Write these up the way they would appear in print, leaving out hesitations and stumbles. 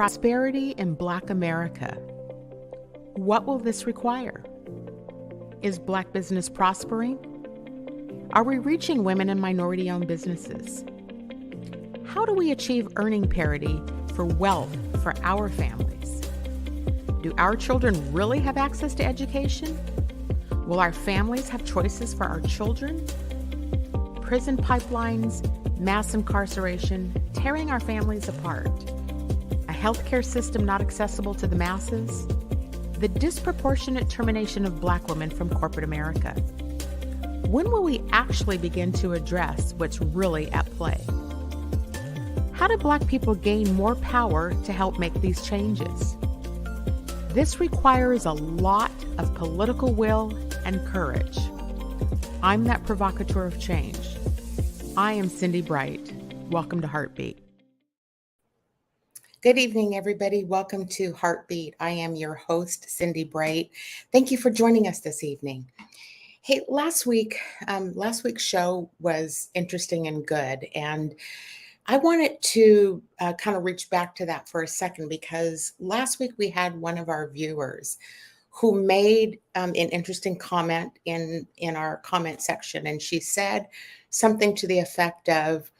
Prosperity in Black America. What will this require? Is Black business prospering? Are we reaching women and minority-owned businesses? How do we achieve earning parity for wealth for our families? Do our children really have access to education? Will our families have choices for our children? Prison pipelines, mass incarceration, tearing our families apart. A healthcare system not accessible to the masses. The disproportionate termination of Black women from corporate America. When will we actually begin to address what's really at play? How do Black people gain more power to help make these changes? This requires a lot of political will and courage. I'm that provocateur of change. I am Cindi Bright. Welcome to HeartBeat. Good evening, everybody. Welcome to HeartBeat. I am your host, Cindi Bright. Thank you for joining us this evening. Hey, last week's show was interesting and good, and I wanted to kind of reach back to that for a second because last week we had one of our viewers who made an interesting comment in our comment section, and she said something to the effect of,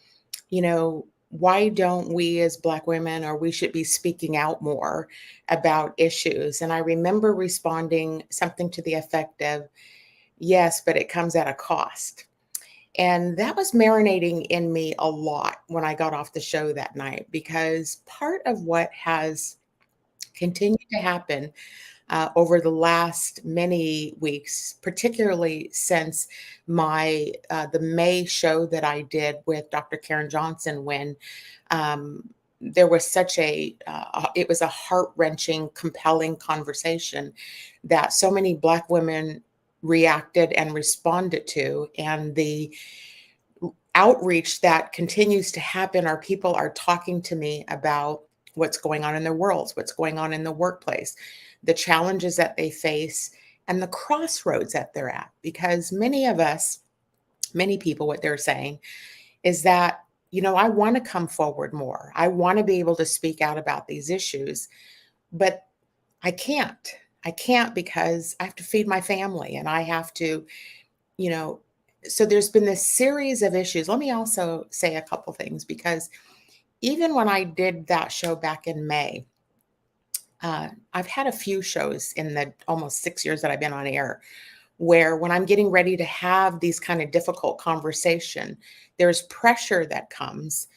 why don't we as Black women, or we should be speaking out more about issues? And I remember responding something to the effect of, yes, but it comes at a cost. And that was marinating in me a lot when I got off the show that night, because part of what has continued to happen over the last many weeks, particularly since the May show that I did with Dr. Karen Johnson, when there was such it was a heart-wrenching, compelling conversation that so many Black women reacted and responded to, and the outreach that continues to happen. Our people are talking to me about what's going on in their worlds, what's going on in the workplace, the challenges that they face, and the crossroads that they're at. Because many people, what they're saying is that, I want to come forward more. I want to be able to speak out about these issues, but I can't. I can't because I have to feed my family, and I have to, so there's been this series of issues. Let me also say a couple things, because even when I did that show back in May, I've had a few shows in the almost 6 years that I've been on air where when I'm getting ready to have these kind of difficult conversation, there's pressure that comes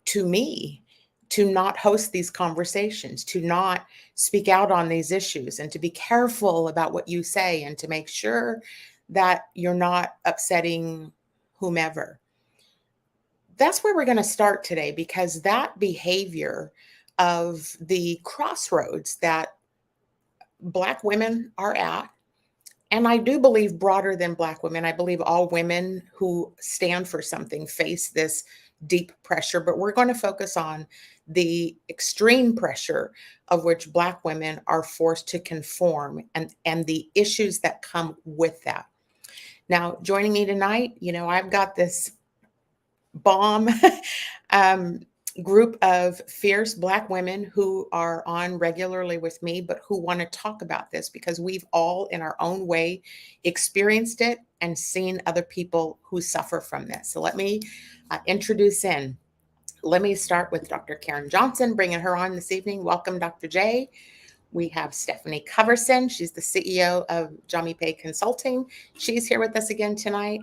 to me to not host these conversations, to not speak out on these issues, and to be careful about what you say, and to make sure that you're not upsetting whomever. That's where we're going to start today, because that behavior of the crossroads that Black women are at, and I do believe broader than Black women, I believe all women who stand for something face this deep pressure, but we're going to focus on the extreme pressure of which Black women are forced to conform, and the issues that come with that. Now, joining me tonight, I've got this bomb group of fierce Black women who are on regularly with me, but who want to talk about this because we've all in our own way experienced it and seen other people who suffer from this. So let me introduce in. Let me start with Dr. Karen Johnson, bringing her on this evening. Welcome, Dr. J. We have Stefani Coverson. She's the CEO of Jamii Consulting. She's here with us again tonight.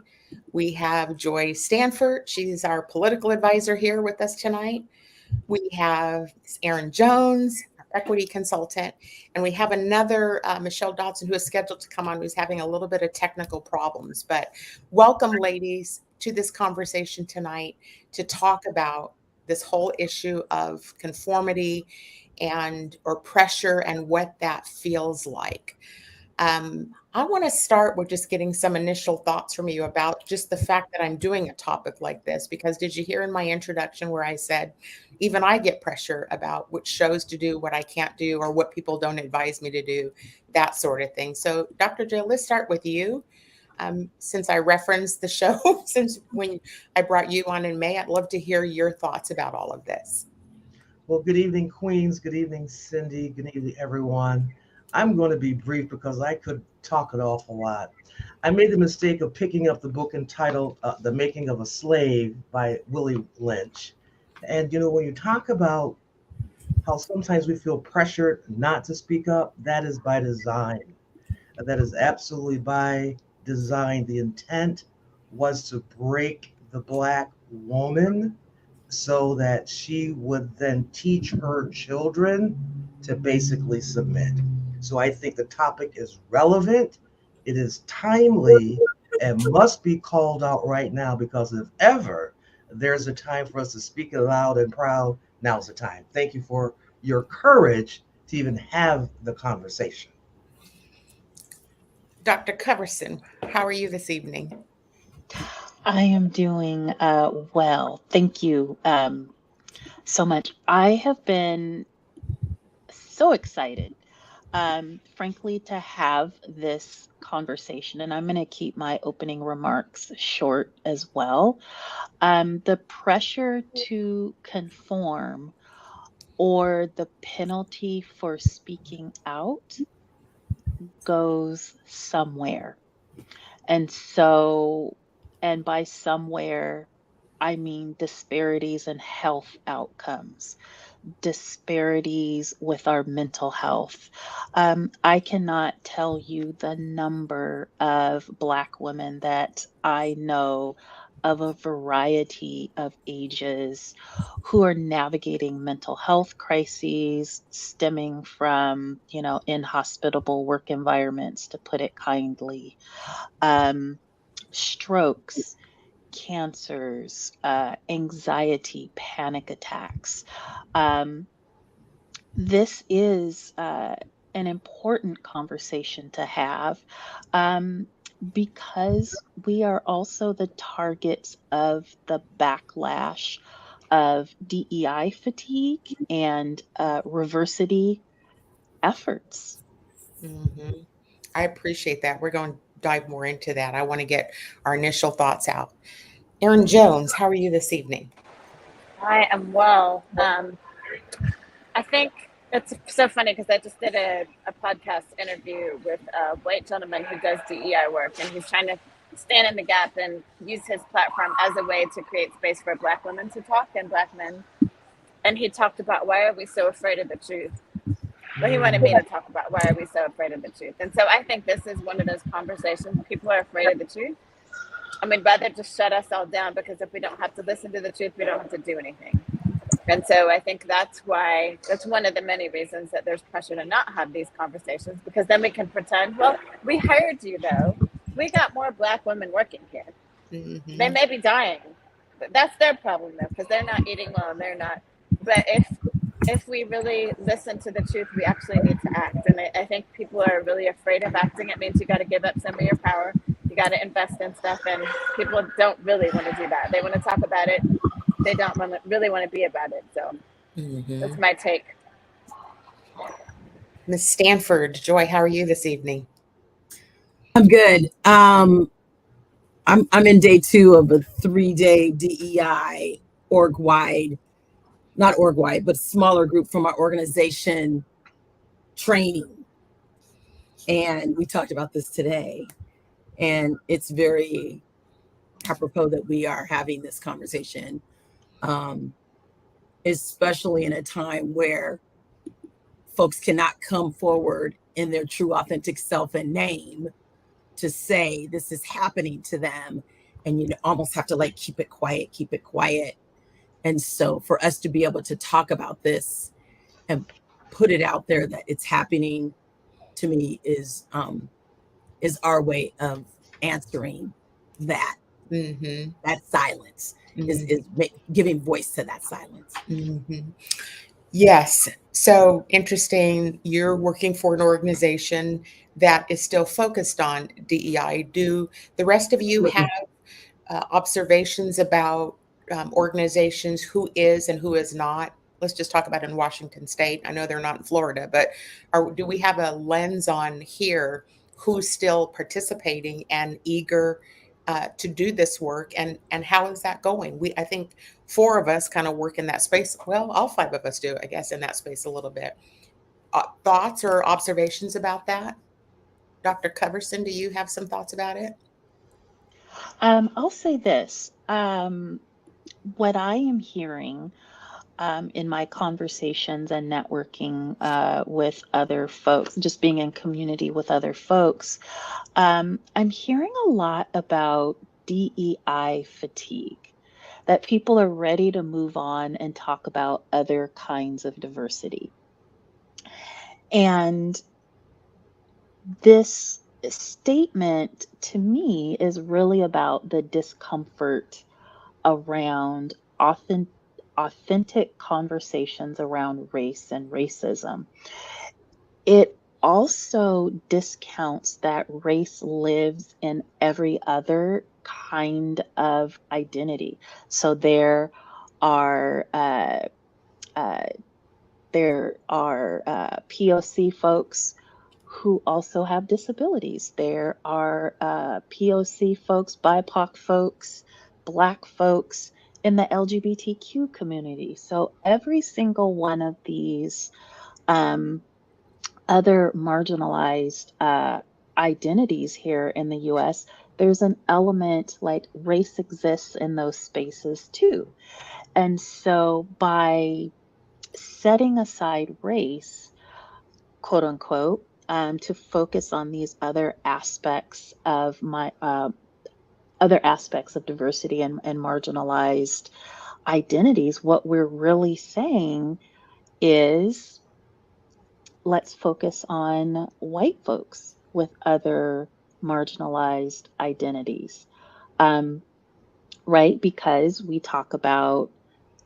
We have Joy Stanford. She's our political advisor here with us tonight. We have Erin Jones, equity consultant, and we have another Michele Dotson who is scheduled to come on, who's having a little bit of technical problems. But welcome, ladies, to this conversation tonight to talk about this whole issue of conformity or pressure and what that feels like. I want to start with just getting some initial thoughts from you about just the fact that I'm doing a topic like this, because did you hear in my introduction where I said, even I get pressure about which shows to do, what I can't do, or what people don't advise me to do, that sort of thing. So Dr. J, let's start with you. Since I referenced the show, since when I brought you on in May, I'd love to hear your thoughts about all of this. Well, good evening, Queens. Good evening, Cindy. Good evening, everyone. I'm going to be brief because I could talk an awful lot. I made the mistake of picking up the book entitled The Making of a Slave by Willie Lynch. And, when you talk about how sometimes we feel pressured not to speak up, that is by design. That is absolutely by design. The intent was to break the Black woman so that she would then teach her children to basically submit. So I think the topic is relevant, it is timely, and must be called out right now because if ever there's a time for us to speak it loud and proud, now's the time. Thank you for your courage to even have the conversation. Dr. Coverson, how are you this evening? I am doing well. Thank you so much. I have been so excited, frankly, to have this conversation, and I'm going to keep my opening remarks short as well. The pressure to conform or the penalty for speaking out goes somewhere. And so, and by somewhere, I mean disparities in health outcomes, disparities with our mental health. I cannot tell you the number of Black women that I know of a variety of ages who are navigating mental health crises stemming from, inhospitable work environments, to put it kindly, um, strokes, cancers, anxiety, panic attacks. Um, this is an important conversation to have, um, because we are also the targets of the backlash of DEI fatigue and reversity efforts. Mm-hmm. I appreciate that. We're going to dive more into that. I want to get our initial thoughts out. Erin Jones, how are you this evening? I am well. I think it's so funny because I just did a podcast interview with a white gentleman who does DEI work, and he's trying to stand in the gap and use his platform as a way to create space for Black women to talk and Black men. And he talked about, why are we so afraid of the truth? But he wanted me to talk about, why are we so afraid of the truth? And so I think this is one of those conversations. People are afraid of the truth. I mean, rather just shut us all down, because if we don't have to listen to the truth, we don't have to do anything. And so I think that's one of the many reasons that there's pressure to not have these conversations, because then we can pretend, well, we hired you though. We got more Black women working here. Mm-hmm. They may be dying, but that's their problem though, because they're not eating well and they're not. But if we really listen to the truth, we actually need to act. And I think people are really afraid of acting. It means you got to give up some of your power. You got to invest in stuff, and people don't really want to do that. They want to talk about it. They don't really want to be about it. So that's my take. Miss Stanford, Joy, how are you this evening? I'm good. I'm in day 2 of a 3-day DEI org-wide, not org-wide, but smaller group from our organization training. And we talked about this today. And it's very apropos that we are having this conversation, especially in a time where folks cannot come forward in their true authentic self and name to say this is happening to them, and you almost have to like keep it quiet. And so for us to be able to talk about this and put it out there that it's happening, to me is our way of answering that that silence, is giving voice to that silence. Yes. So interesting. You're working for an organization that is still focused on DEI. Do the rest of you have observations about organizations, who is and who is not? Let's just talk about in Washington State. I know they're not in Florida, but do we have a lens on here who's still participating and eager to do this work, and how is that going? I think 4 of us kind of work in that space. Well, all 5 of us do, I guess, in that space a little bit. Thoughts or observations about that? Dr. Coverson, do you have some thoughts about it? I'll say this. What I am hearing in my conversations and networking with other folks, just being in community with other folks, I'm hearing a lot about DEI fatigue, that people are ready to move on and talk about other kinds of diversity. And this statement to me is really about the discomfort around authentic conversations around race and racism. It also discounts that race lives in every other kind of identity. So are uh, uh, there are POC folks who also have disabilities. There are POC folks, BIPOC folks, Black folks in the LGBTQ community. So every single one of these other marginalized identities here in the US, there's an element like race exists in those spaces too. And so by setting aside race, quote unquote, to focus on these other aspects of diversity and marginalized identities, what we're really saying is let's focus on white folks with other marginalized identities, right? Because we talk about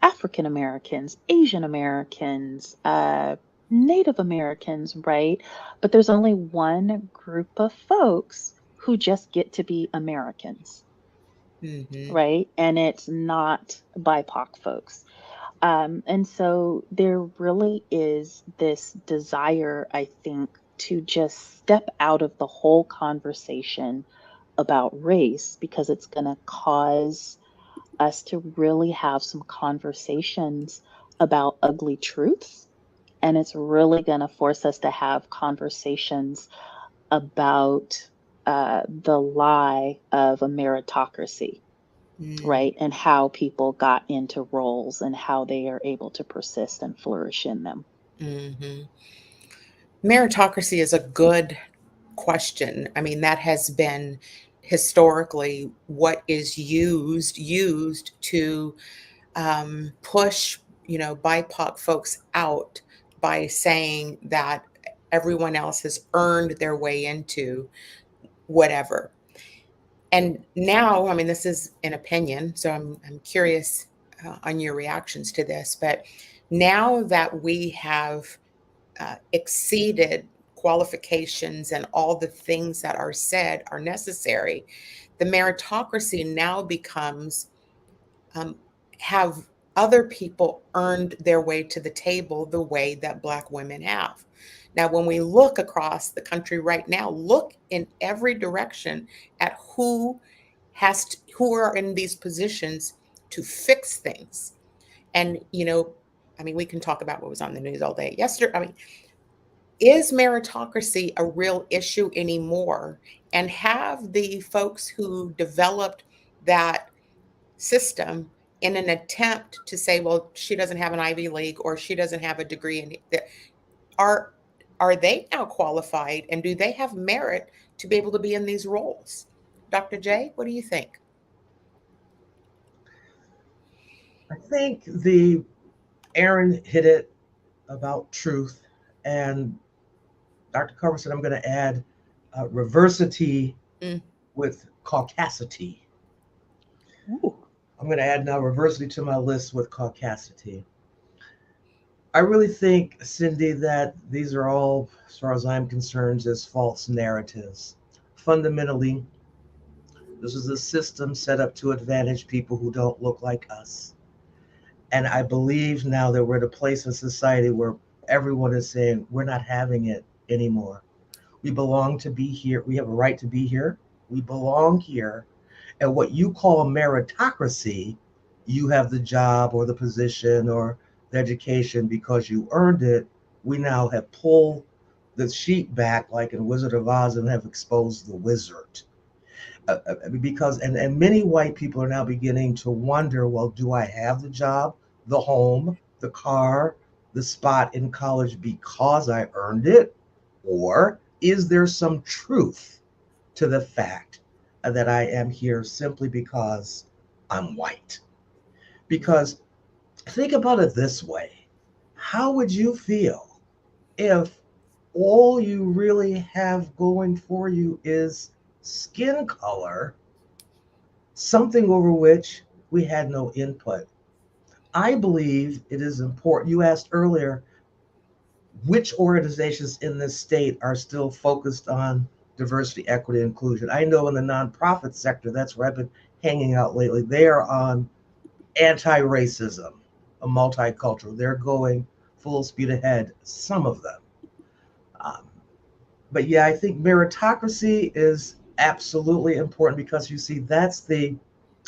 African Americans, Asian Americans, Native Americans, right? But there's only one group of folks who just get to be Americans, right? And it's not BIPOC folks. And so there really is this desire, I think, to just step out of the whole conversation about race because it's going to cause us to really have some conversations about ugly truths. And it's really going to force us to have conversations about the lie of a meritocracy, right? And how people got into roles and how they are able to persist and flourish in them. Meritocracy is a good question. I mean, that has been historically what is used to push, BIPOC folks out by saying that everyone else has earned their way into whatever. And now, I mean, this is an opinion, so I'm curious on your reactions to this. But now that we have exceeded qualifications and all the things that are said are necessary, the meritocracy now becomes have other people earned their way to the table the way that Black women have. Now, when we look across the country right now, look in every direction at who are in these positions to fix things. And, I mean, we can talk about what was on the news all day yesterday. I mean, is meritocracy a real issue anymore? And have the folks who developed that system in an attempt to say, well, she doesn't have an Ivy League or she doesn't have a degree in are they now qualified and do they have merit to be able to be in these roles? Dr. J, what do you think? I think Erin hit it about truth, and Dr. Coverson, I'm going to add reversity with caucasity. Ooh. I'm going to add now reversity to my list with caucasity. I really think, Cindi, that these are all, as far as I'm concerned, just false narratives. Fundamentally, this is a system set up to advantage people who don't look like us. And I believe now that we're at a place in society where everyone is saying, we're not having it anymore. We belong to be here. We have a right to be here. We belong here. And what you call meritocracy, you have the job or the position or the education because you earned it. We now have pulled the sheet back like in Wizard of Oz and have exposed the wizard. Because and many white people are now beginning to wonder, well, do I have the job, the home, the car, the spot in college because I earned it? Or is there some truth to the fact that I am here simply because I'm white? Because think about it this way. How would you feel if all you really have going for you is skin color, something over which we had no input? I believe it is important. You asked earlier which organizations in this state are still focused on diversity, equity, inclusion. I know in the nonprofit sector, that's where I've been hanging out lately. They are on anti-racism, a multicultural. They're going full speed ahead, some of them. Um, but yeah, I think meritocracy is absolutely important because you see, that's the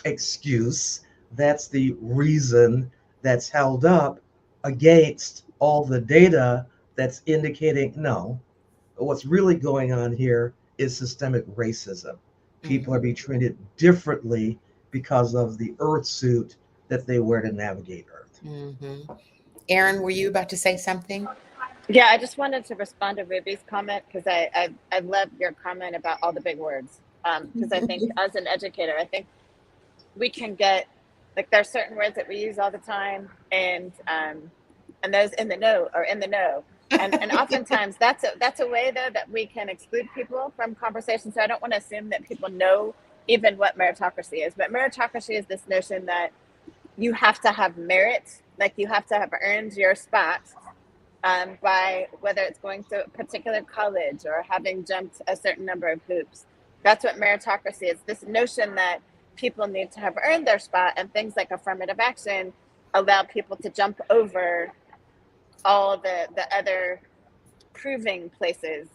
excuse, that's the reason that's held up against all the data that's indicating no, what's really going on here is systemic racism. People are being treated differently because of the earth suit that they wear to navigate earth. Mm-hmm. Erin, were you about to say something? Yeah, I just wanted to respond to Ruby's comment because I love your comment about all the big words. Because I think as an educator, I think we can get, like, there's certain words that we use all the time, and those in the know are in the know. And oftentimes that's a way though that we can exclude people from conversation. So I don't want to assume that people know even what meritocracy is, but meritocracy is this notion that you have to have merit, like you have to have earned your spot by whether it's going to a particular college or having jumped a certain number of hoops. That's what meritocracy is, this notion that people need to have earned their spot, and things like affirmative action allow people to jump over all the other proving places.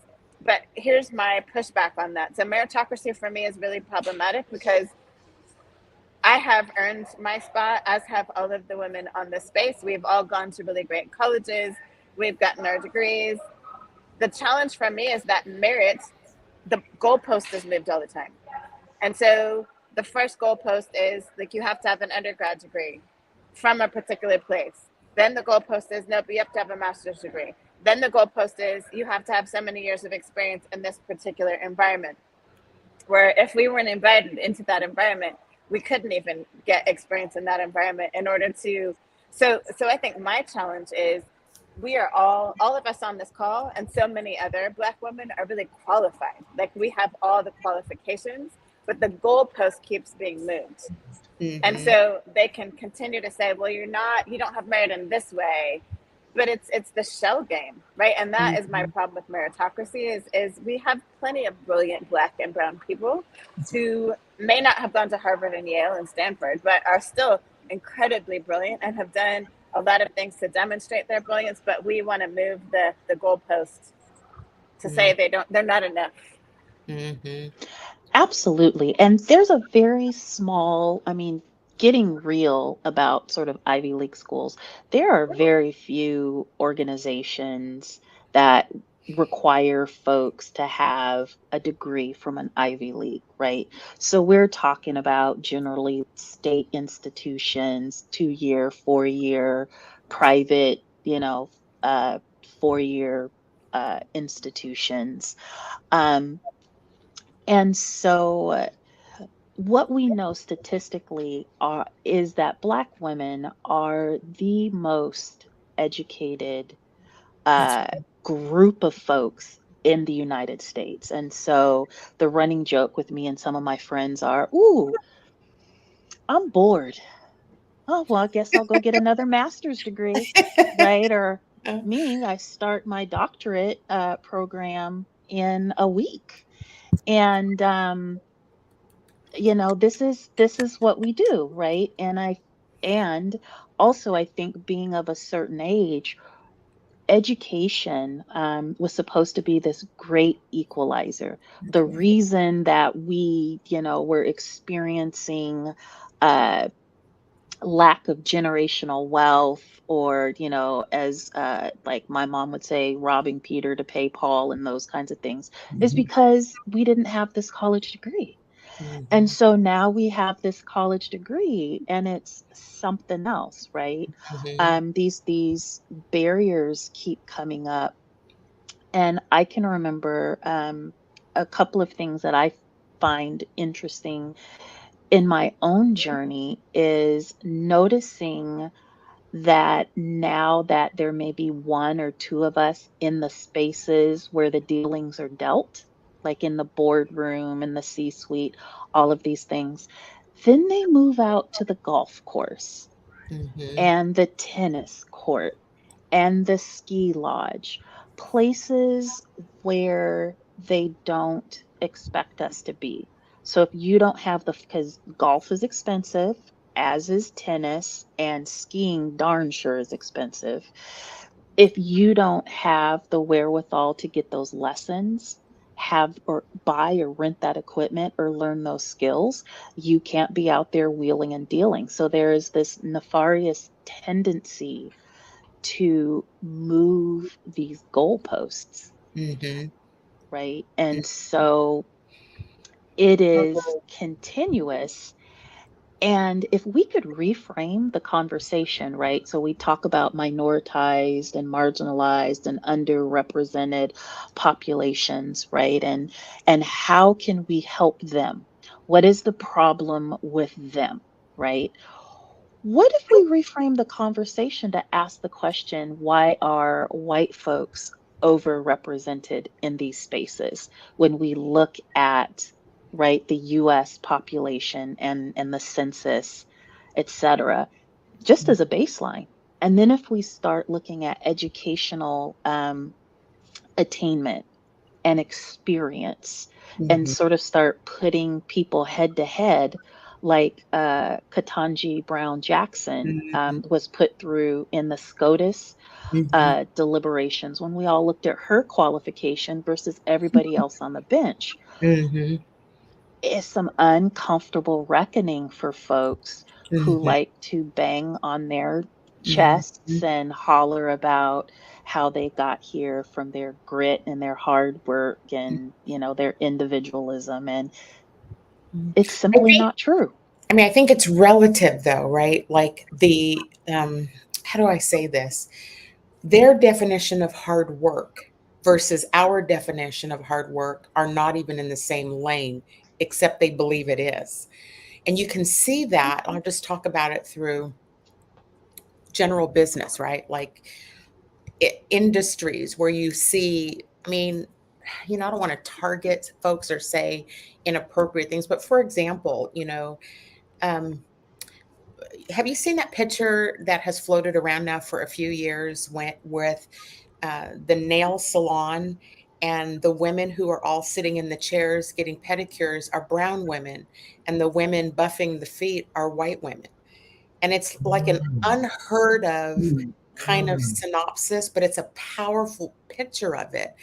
But here's my pushback on that. So meritocracy for me is really problematic because I have earned my spot, as have all of the women on this space. We've all gone to really great colleges. We've gotten our degrees. The challenge for me is that merit, the goalpost is moved all the time. And so the first goalpost is like you have to have an undergrad degree from a particular place. Then the goalpost is nope, you have to have a master's degree. Then the goalpost is you have to have so many years of experience in this particular environment. Where if we weren't invited into that environment, we couldn't even get experience in that environment in order to. So I think my challenge is we are all of us on this call, and so many other Black women are really qualified. Like we have all the qualifications, but the goalpost keeps being moved. Mm-hmm. And so they can continue to say, well, you don't have merit in this way, but it's the shell game, right? And that mm-hmm. is my problem with meritocracy is we have plenty of brilliant Black and brown people who may not have gone to Harvard and Yale and Stanford, but are still incredibly brilliant and have done a lot of things to demonstrate their brilliance, but we want to move the goalposts to say they're not enough. Mm-hmm. Absolutely. And there's a very small, getting real about sort of Ivy League schools, there are very few organizations that require folks to have a degree from an Ivy League, right? So we're talking about generally state institutions, 2-year, 4-year, private, 4-year institutions. And so what we know statistically is that Black women are the most educated group of folks in the United States. And so the running joke with me and some of my friends are, ooh, I'm bored. Oh, well, I guess I'll go get another master's degree, right? Or me, I start my doctorate program in a week. And, this is what we do, right? And also I think being of a certain age, education was supposed to be this great equalizer. The reason that we, we're experiencing lack of generational wealth, or, as like my mom would say, robbing Peter to pay Paul and those kinds of things, is Mhm. because we didn't have this college degree. And Mhm. so now we have this college degree and it's something else, right? Mhm. These barriers keep coming up. And I can remember a couple of things that I find interesting in my own journey is noticing that now that there may be one or two of us in the spaces where the dealings are dealt, like in the boardroom, in the C suite, all of these things, then they move out to the golf course Mhm. and the tennis court and the ski lodge, places where they don't expect us to be. So if you don't have because golf is expensive, as is tennis, and skiing darn sure is expensive. If you don't have the wherewithal to get those lessons, have or buy or rent that equipment or learn those skills, you can't be out there wheeling and dealing. So there is this nefarious tendency to move these goalposts, Mhm. right? And so it is continuous. And if we could reframe the conversation, right? So we talk about minoritized and marginalized and underrepresented populations, right? And how can we help them? What is the problem with them, right? What if we reframe the conversation to ask the question, why are white folks overrepresented in these spaces when we look at, right, the US population and the census, et cetera, just as a baseline? And then if we start looking at educational attainment and experience and Mhm. sort of start putting people head to head, like Ketanji Brown Jackson Mhm. was put through in the SCOTUS Mhm. deliberations when we all looked at her qualification versus everybody else on the bench. Mhm. It's some uncomfortable reckoning for folks who Mhm. like to bang on their chests Mhm. and holler about how they got here from their grit and their hard work and, their individualism. And Mhm. it's I simply think, not true. I mean, I think it's relative though, right? Like how do I say this? Their definition of hard work versus our definition of hard work are not even in the same lane, except they believe it is. And you can see that. I'll just talk about it through general business, right? Like industries where you see, I mean, I don't want to target folks or say inappropriate things, but for example, um, have you seen that picture that has floated around now for a few years with the nail salon, and the women who are all sitting in the chairs getting pedicures are brown women, and the women buffing the feet are white women? And it's like an Mm. unheard of Mm. kind of Mm. synopsis, but it's a powerful picture of it.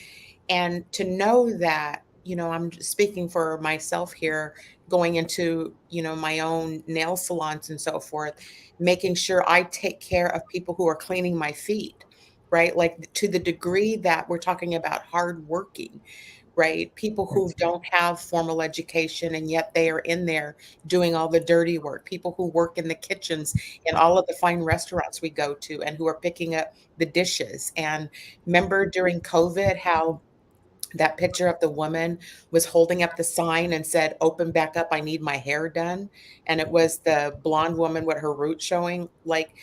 And to know that, I'm just speaking for myself here, going into, my own nail salons and so forth, making sure I take care of people who are cleaning my feet, right? Like to the degree that we're talking about hard working, right? People who That's it. don't have formal education and yet they are in there doing all the dirty work, people who work in the kitchens in all of the fine restaurants we go to and who are picking up the dishes. And remember during COVID how that picture of the woman was holding up the sign and said, "Open back up, I need my hair done." And it was the blonde woman with her roots showing. Like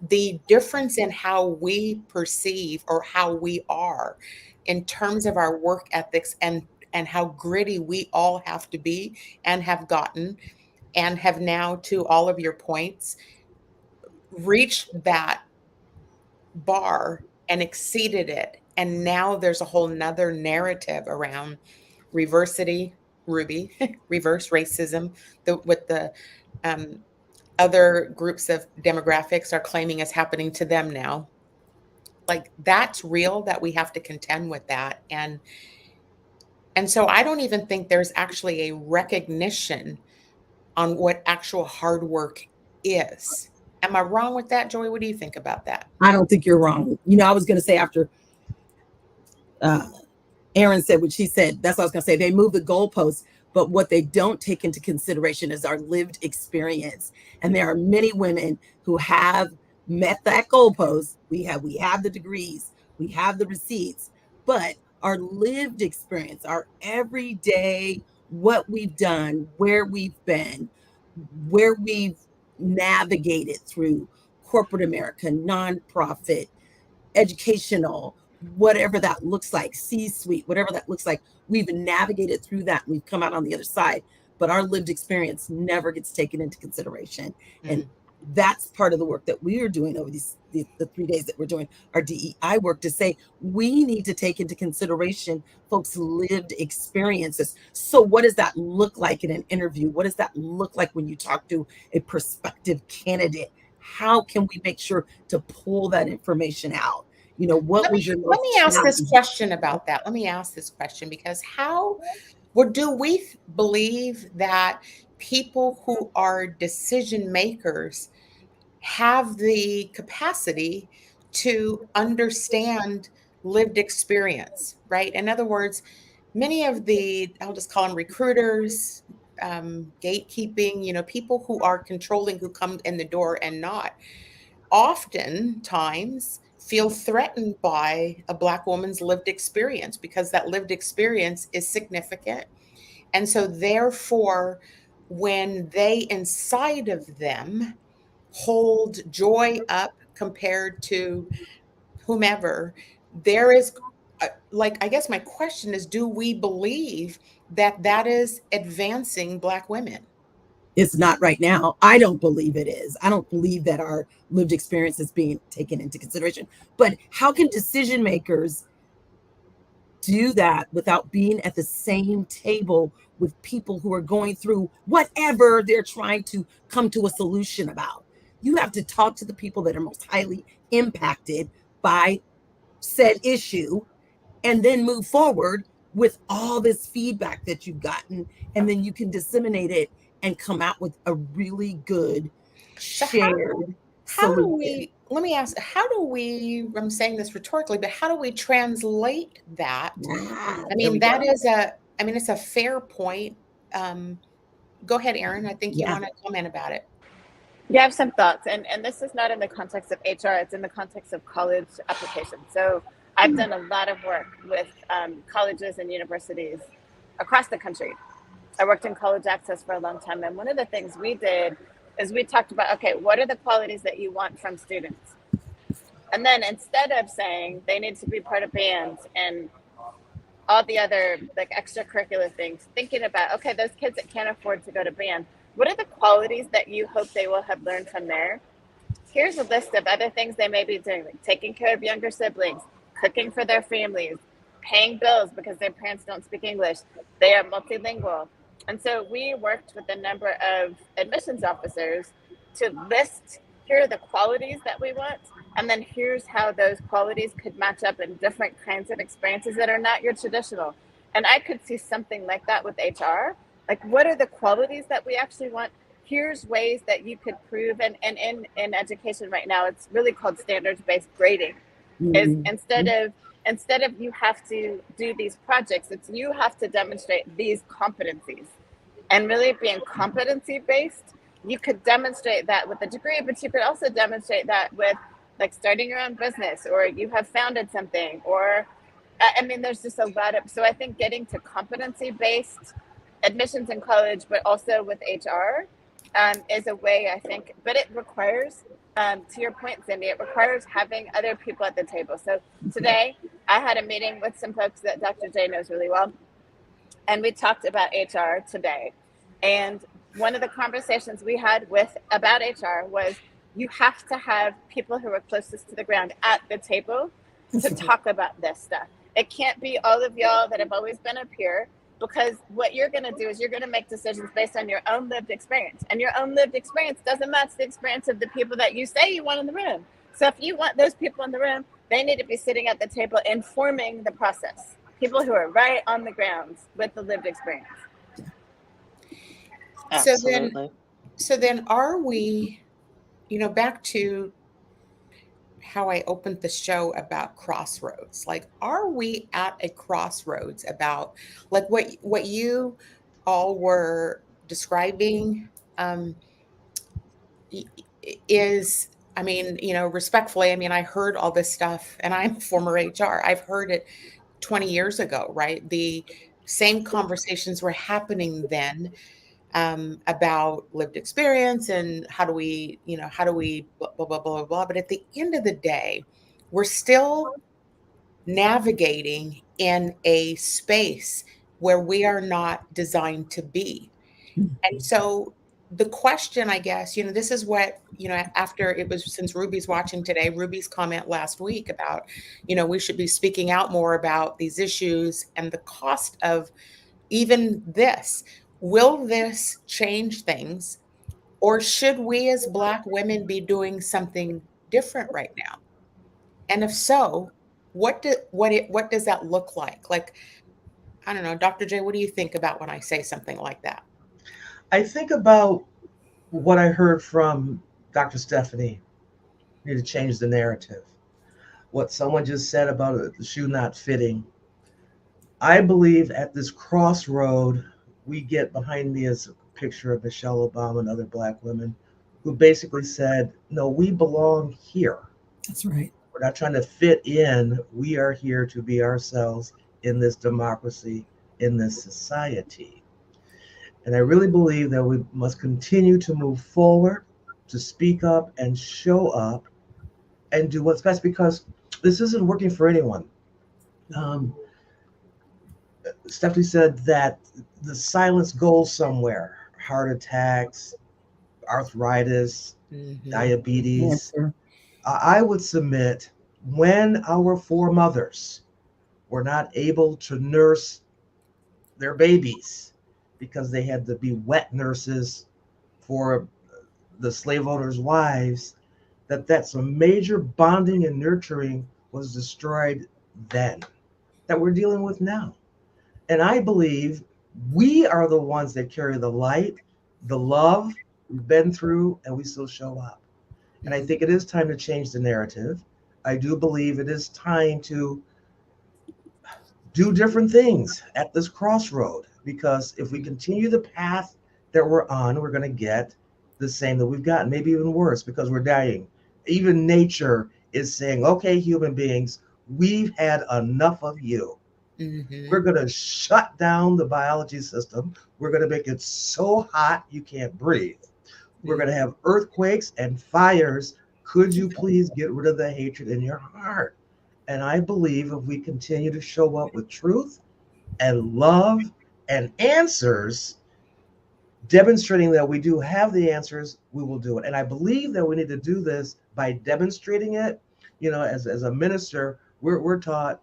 the difference in how we perceive or how we are in terms of our work ethics, and how gritty we all have to be and have gotten, and have now, to all of your points, reached that bar and exceeded it. And now there's a whole nother narrative around reversity, Ruby, reverse racism, what the um, other groups of demographics are claiming is happening to them now. Like that's real, that we have to contend with that. And so I don't even think there's actually a recognition on what actual hard work is. Am I wrong with that, Joy? What do you think about that? I don't think you're wrong. I was going to say after Erin said what she said, that's what I was going to say. They move the goalposts, but what they don't take into consideration is our lived experience. And there are many women who have met that goalpost. We have the degrees, we have the receipts, but our lived experience, our everyday, what we've done, where we've been, where we've navigated through corporate America, nonprofit, educational, whatever that looks like, C-suite, whatever that looks like, we've navigated through that. We've come out on the other side, but our lived experience never gets taken into consideration. And that's part of the work that we are doing over the 3 days that we're doing our DEI work, to say we need to take into consideration folks' lived experiences. So what does that look like in an interview? What does that look like when you talk to a prospective candidate? How can we make sure to pull that information out? What was your let me ask this question about that. Let me ask this question, because do we believe that people who are decision makers have the capacity to understand lived experience, right? In other words, many of I'll just call them recruiters, gatekeeping, people who are controlling who come in the door and not, oftentimes feel threatened by a Black woman's lived experience, because that lived experience is significant. And so therefore, when they inside of them hold Joy up compared to whomever, there is I guess my question is, do we believe that that is advancing Black women? It's not right now. I don't believe it is. I don't believe that our lived experience is being taken into consideration. But how can decision makers do that without being at the same table with people who are going through whatever they're trying to come to a solution about? You have to talk to the people that are most highly impacted by said issue, and then move forward with all this feedback that you've gotten, and then you can disseminate it and come out with a really good shared solution. Let me ask, I'm saying this rhetorically, but how do we translate that? It's a fair point. Go ahead, Erin. I think you want to comment about it. Yeah, I have some thoughts, and this is not in the context of HR, it's in the context of college applications. So I've done a lot of work with colleges and universities across the country. I worked in college access for a long time, and one of the things we did is we talked about, okay, what are the qualities that you want from students? And then instead of saying they need to be part of bands and all the other extracurricular things, thinking about, okay, those kids that can't afford to go to band, what are the qualities that you hope they will have learned from there? Here's a list of other things they may be doing, like taking care of younger siblings, cooking for their families, paying bills because their parents don't speak English. They are multilingual. And so we worked with a number of admissions officers to list, here are the qualities that we want, and then here's how those qualities could match up in different kinds of experiences that are not your traditional. And I could see something like that with HR. Like, what are the qualities that we actually want? Here's ways that you could prove, and in education right now, it's really called standards-based grading. Is instead of you have to do these projects, it's you have to demonstrate these competencies. And really being competency-based, you could demonstrate that with a degree, but you could also demonstrate that with starting your own business, or you have founded something, or there's just a lot of, so I think getting to competency-based admissions in college, but also with HR is a way, I think, but it requires, to your point, Cindi, it requires having other people at the table. So today I had a meeting with some folks that Dr. J knows really well, and we talked about HR today. And one of the conversations we had about HR was, you have to have people who are closest to the ground at the table to talk about this stuff. It can't be all of y'all that have always been up here, because what you're going to do is you're going to make decisions based on your own lived experience, and your own lived experience doesn't match the experience of the people that you say you want in the room. So if you want those people in the room, they need to be sitting at the table informing the process. People who are right on the ground with the lived experience. Absolutely. So then are we back to how I opened the show about crossroads. Like, are we at a crossroads about like what you all were describing? Um, is I mean, respectfully, I mean, I heard all this stuff and I'm a former HR. I've heard it 20 years ago, right? The same conversations were happening then about lived experience and how do we blah, blah, blah, blah, blah. But at the end of the day, we're still navigating in a space where we are not designed to be. And so the question, I guess, this is what, after it was, since Ruby's watching today, Ruby's comment last week about, we should be speaking out more about these issues and the cost of even this. Will this change things? Or should we as Black women be doing something different right now? And if so, what does that look like? Like, I don't know, Dr. J, what do you think about when I say something like that? I think about what I heard from Dr. Stefani. We need to change the narrative. What someone just said about the shoe not fitting. I believe at this crossroad, we get behind me as a picture of Michele Obama and other Black women who basically said, no, we belong here. That's right. We're not trying to fit in. We are here to be ourselves in this democracy, in this society. And I really believe that we must continue to move forward, to speak up and show up and do what's best, because this isn't working for anyone. Stephanie said that the silence goes somewhere. Heart attacks, arthritis, diabetes. Cancer. I would submit, when our foremothers were not able to nurse their babies because they had to be wet nurses for the slave owners' wives, that's a major bonding and nurturing was destroyed then, that we're dealing with now. And I believe we are the ones that carry the light, the love we've been through, and we still show up. And I think it is time to change the narrative. I do believe it is time to do different things at this crossroad, because if we continue the path that we're on, we're going to get the same that we've gotten, maybe even worse, because we're dying. Even nature is saying, okay, human beings, we've had enough of you. We're going to shut down the biology system. We're going to make it so hot you can't breathe. We're going to have earthquakes and fires. Could you please get rid of the hatred in your heart? And I believe if we continue to show up with truth and love and answers, demonstrating that we do have the answers, we will do it. And I believe that we need to do this by demonstrating it. As a minister, we're taught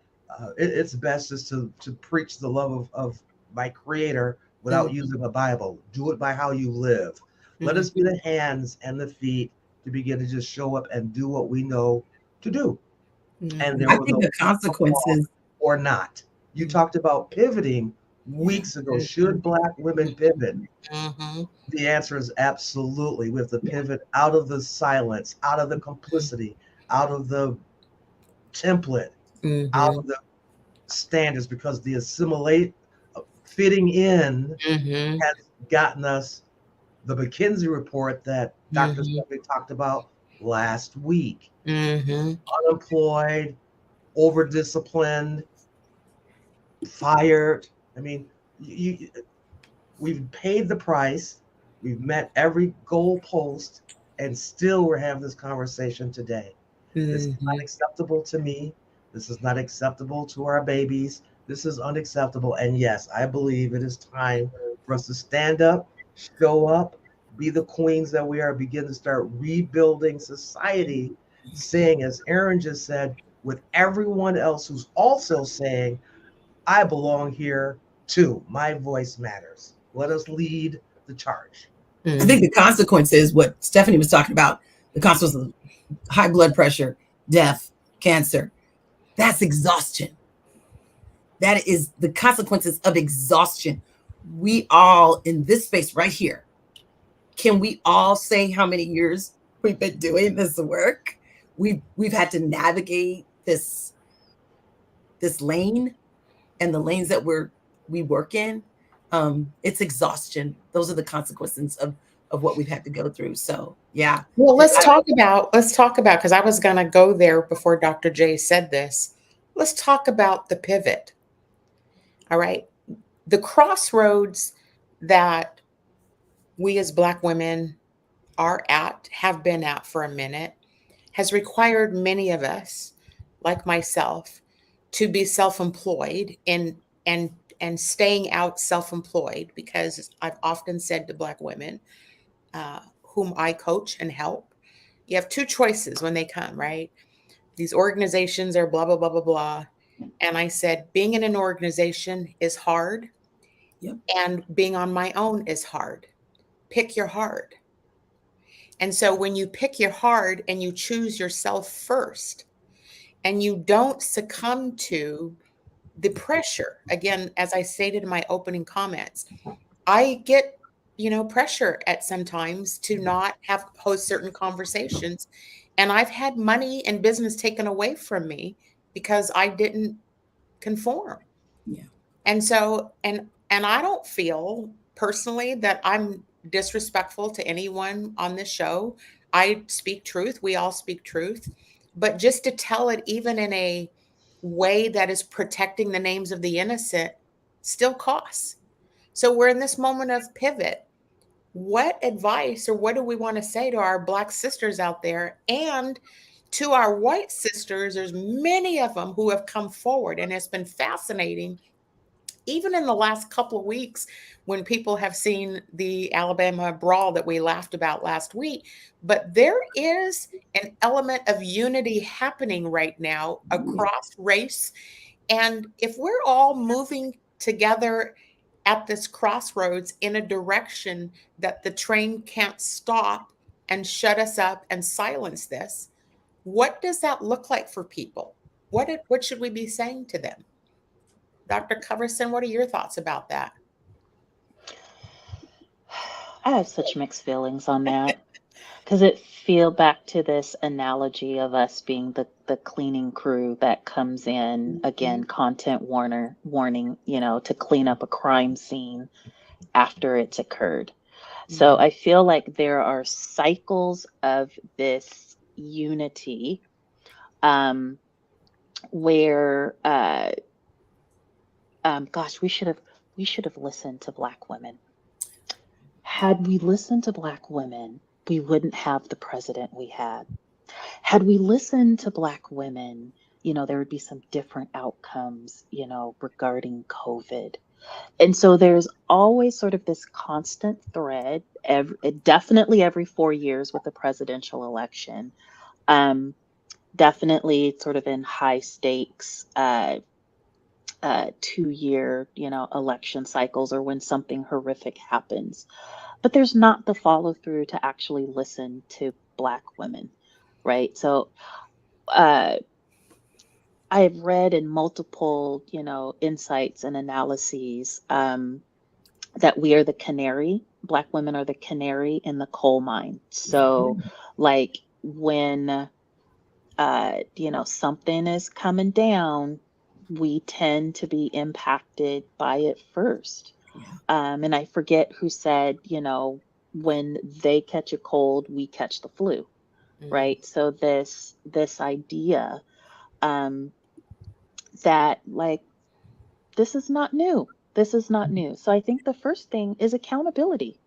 it's best just to preach the love of my Creator without using the Bible. Do it by how you live. Let us be the hands and the feet to begin to just show up and do what we know to do. And there I will think the consequences or not. You talked about pivoting weeks ago. Should Black women pivot? The answer is absolutely. We have to pivot out of the silence, out of the complicity, out of the template, out of the standards, because the fitting in has gotten us the McKinsey report that Dr. Stefani talked about last week. Unemployed, over-disciplined, fired. I mean, we've paid the price. We've met every goal post, and still we're having this conversation today. This is not acceptable to me. This is not acceptable to our babies. This is unacceptable. And yes, I believe it is time for us to stand up, show up, be the queens that we are, begin to start rebuilding society, saying, as Erin just said, with everyone else who's also saying, I belong here too. My voice matters. Let us lead the charge. I think the consequence is what Stefani was talking about, the consequence of high blood pressure, death, cancer. That's exhaustion. That is the consequences of exhaustion. We all in this space right here, can we all say how many years we've been doing this work. We've had to navigate this lane and the lanes that we work in. It's exhaustion. Those are the consequences of what we've had to go through. So yeah. Well, let's talk about, because I was going to go there before Dr. J said this. Let's talk about the pivot. All right. The crossroads that we as Black women have been at for a minute, has required many of us, like myself, to be self-employed and staying out self-employed, because I've often said to Black women whom I coach and help, you have two choices when they come, right? These organizations are blah, blah, blah, blah, blah. And I said, being in an organization is hard. Yep. And being on my own is hard. Pick your hard. And so when you pick your hard and you choose yourself first, and you don't succumb to the pressure, again, as I stated in my opening comments, I get, pressure at sometimes to not host certain conversations. And I've had money and business taken away from me because I didn't conform. Yeah. And so, and I don't feel personally that I'm disrespectful to anyone on this show. I speak truth. We all speak truth. But just to tell it even in a way that is protecting the names of the innocent still costs. So we're in this moment of pivot. What advice or what do we want to say to our Black sisters out there, and to our white sisters? There's many of them who have come forward, and it's been fascinating. Even in the last couple of weeks, when people have seen the Alabama brawl that we laughed about last week, but there is an element of unity happening right now across race. And if we're all moving together at this crossroads in a direction that the train can't stop and shut us up and silence this, what does that look like for people? What should we be saying to them? Dr. Coverson, what are your thoughts about that? I have such mixed feelings on that, because it feel back to this analogy of us being the cleaning crew that comes in, again, content warning, to clean up a crime scene after it's occurred. So I feel like there are cycles of this unity where gosh, we should have listened to Black women. Had we listened to Black women, we wouldn't have the president we had. Had we listened to Black women, there would be some different outcomes, regarding COVID. And so there's always sort of this constant thread, definitely every 4 years with the presidential election. Definitely sort of in high stakes 2-year, election cycles, or when something horrific happens. But there's not the follow through to actually listen to Black women, right? So I have read in multiple, insights and analyses that we are the canary. Black women are the canary in the coal mine. So like when, something is coming down, we tend to be impacted by it first. And I forget who said, when they catch a cold, we catch the flu, right? So this idea that like, this is not new. This is not new. So I think the first thing is accountability,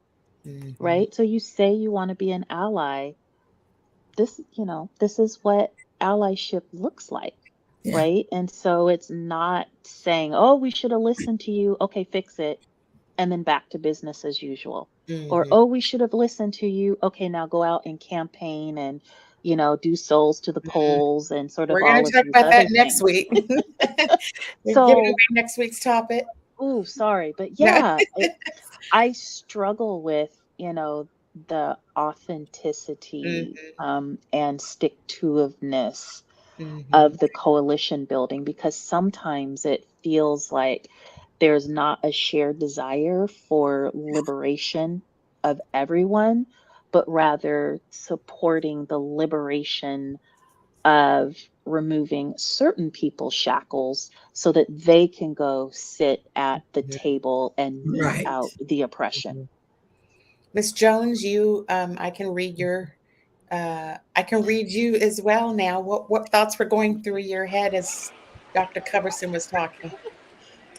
right? So you say you want to be an ally. This is what allyship looks like. Yeah. Right. And so it's not saying, oh, we should have listened to you. Okay, fix it. And then back to business as usual. Or, oh, we should have listened to you. Okay, now go out and campaign and, do souls to the polls and sort of. We're going to talk about that next week. So give away next week's topic. Oh, sorry. But yeah, I struggle with, the authenticity and stick-to-iveness of the coalition building, because sometimes it feels like there's not a shared desire for liberation of everyone, but rather supporting the liberation of removing certain people's shackles so that they can go sit at the table and mete Right. out the oppression. Miss Jones, I can read you as well now. What thoughts were going through your head as Dr. Coverson was talking?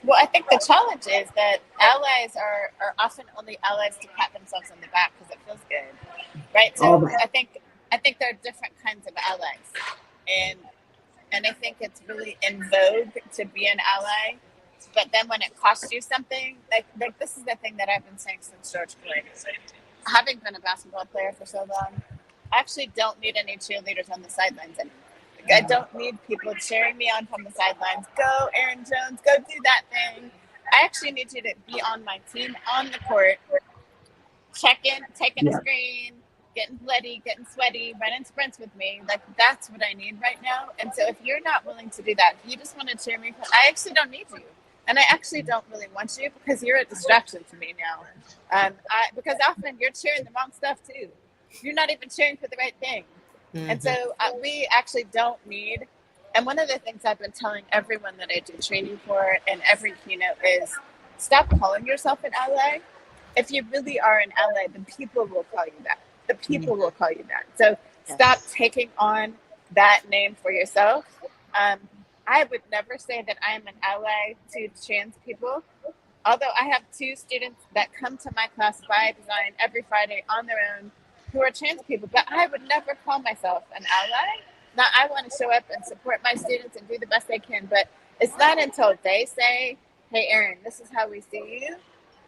Well, I think the challenge is that allies are often only allies to pat themselves on the back because it feels good, right? So I think there are different kinds of allies, and I think it's really in vogue to be an ally. But then when it costs you something, like this is the thing that I've been saying since George Floyd. Having been a basketball player for so long, I actually don't need any cheerleaders on the sidelines anymore. I don't need people cheering me on from the sidelines. Go, Erin Jones, go do that thing. I actually need you to be on my team on the court, checking, taking a screen, getting bloody, getting sweaty, running sprints with me. Like, that's what I need right now. And so if you're not willing to do that, if you just want to cheer me, I actually don't need you. And I actually don't really want you because you're a distraction to me now. Because often you're cheering the wrong stuff too. You're not even cheering for the right thing. And so we actually don't need, and one of the things I've been telling everyone that I do training for in every keynote is stop calling yourself an ally. If you really are an ally, the people will call you that. The people will call you that. So stop taking on that name for yourself. I would never say that I am an ally to trans people. Although I have 2 students that come to my class by design every Friday on their own who are trans people, but I would never call myself an ally. Now, I want to show up and support my students and do the best I can, but it's not until they say, hey, Erin, this is how we see you.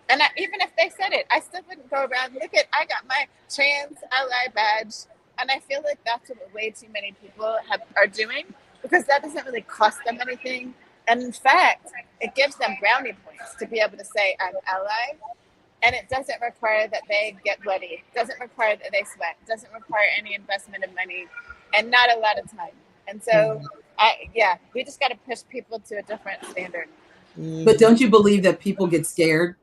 And even if they said it, I still wouldn't go around, I got my trans ally badge. And I feel like that's what way too many people are doing, because that doesn't really cost them anything. And in fact, it gives them brownie points to be able to say, I'm ally. And it doesn't require that they get bloody. It doesn't require that they sweat. It doesn't require any investment of money and not a lot of time. And so, we just got to push people to a different standard. But don't you believe that people get scared?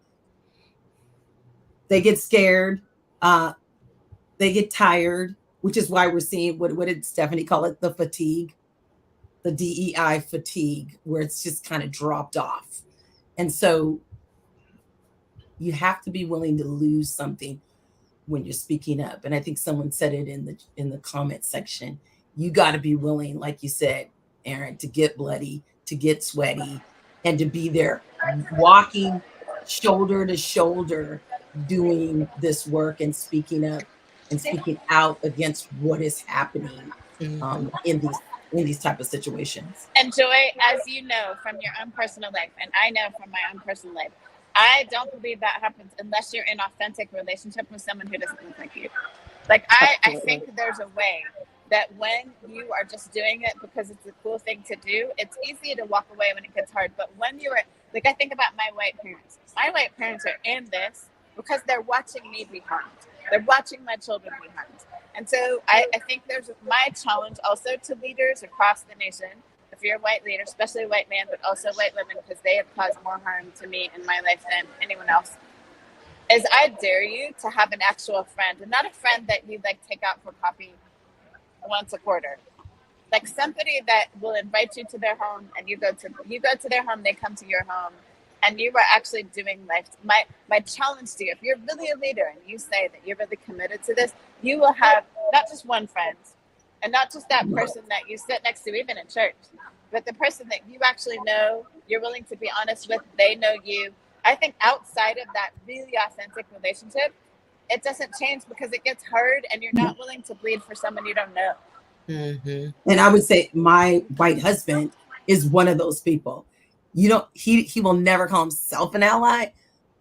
They get scared. They get tired, which is why we're seeing, what did Stefani call it? The fatigue, the DEI fatigue, where it's just kind of dropped off. And so you have to be willing to lose something when you're speaking up. And I think someone said it in the comment section. You got to be willing, like you said, Erin, to get bloody, to get sweaty, and to be there walking shoulder to shoulder, doing this work and speaking up and speaking out against what is happening in these type of situations. And Joy, as you know from your own personal life, and I know from my own personal life, I don't believe that happens unless you're in authentic relationship with someone who doesn't look like you. Like, I think there's a way that when you are just doing it because it's a cool thing to do, it's easy to walk away when it gets hard. But when you're, like, I think about my white parents. My white parents are in this because they're watching me be harmed. They're watching my children be harmed. And so I think there's my challenge also to leaders across the nation. If you're a white leader, especially a white man, but also white women, because they have caused more harm to me in my life than anyone else, is I dare you to have an actual friend, and not a friend that you like take out for coffee once a quarter. Like somebody that will invite you to their home, and you go to their home, they come to your home, and you are actually doing life. My challenge to you, if you're really a leader and you say that you're really committed to this, you will have not just one friend, and not just that person that you sit next to even in church, but the person that you actually know, you're willing to be honest with, they know you. I think outside of that really authentic relationship, it doesn't change because it gets hard and you're not willing to bleed for someone you don't know. And I would say my white husband is one of those people. He will never call himself an ally,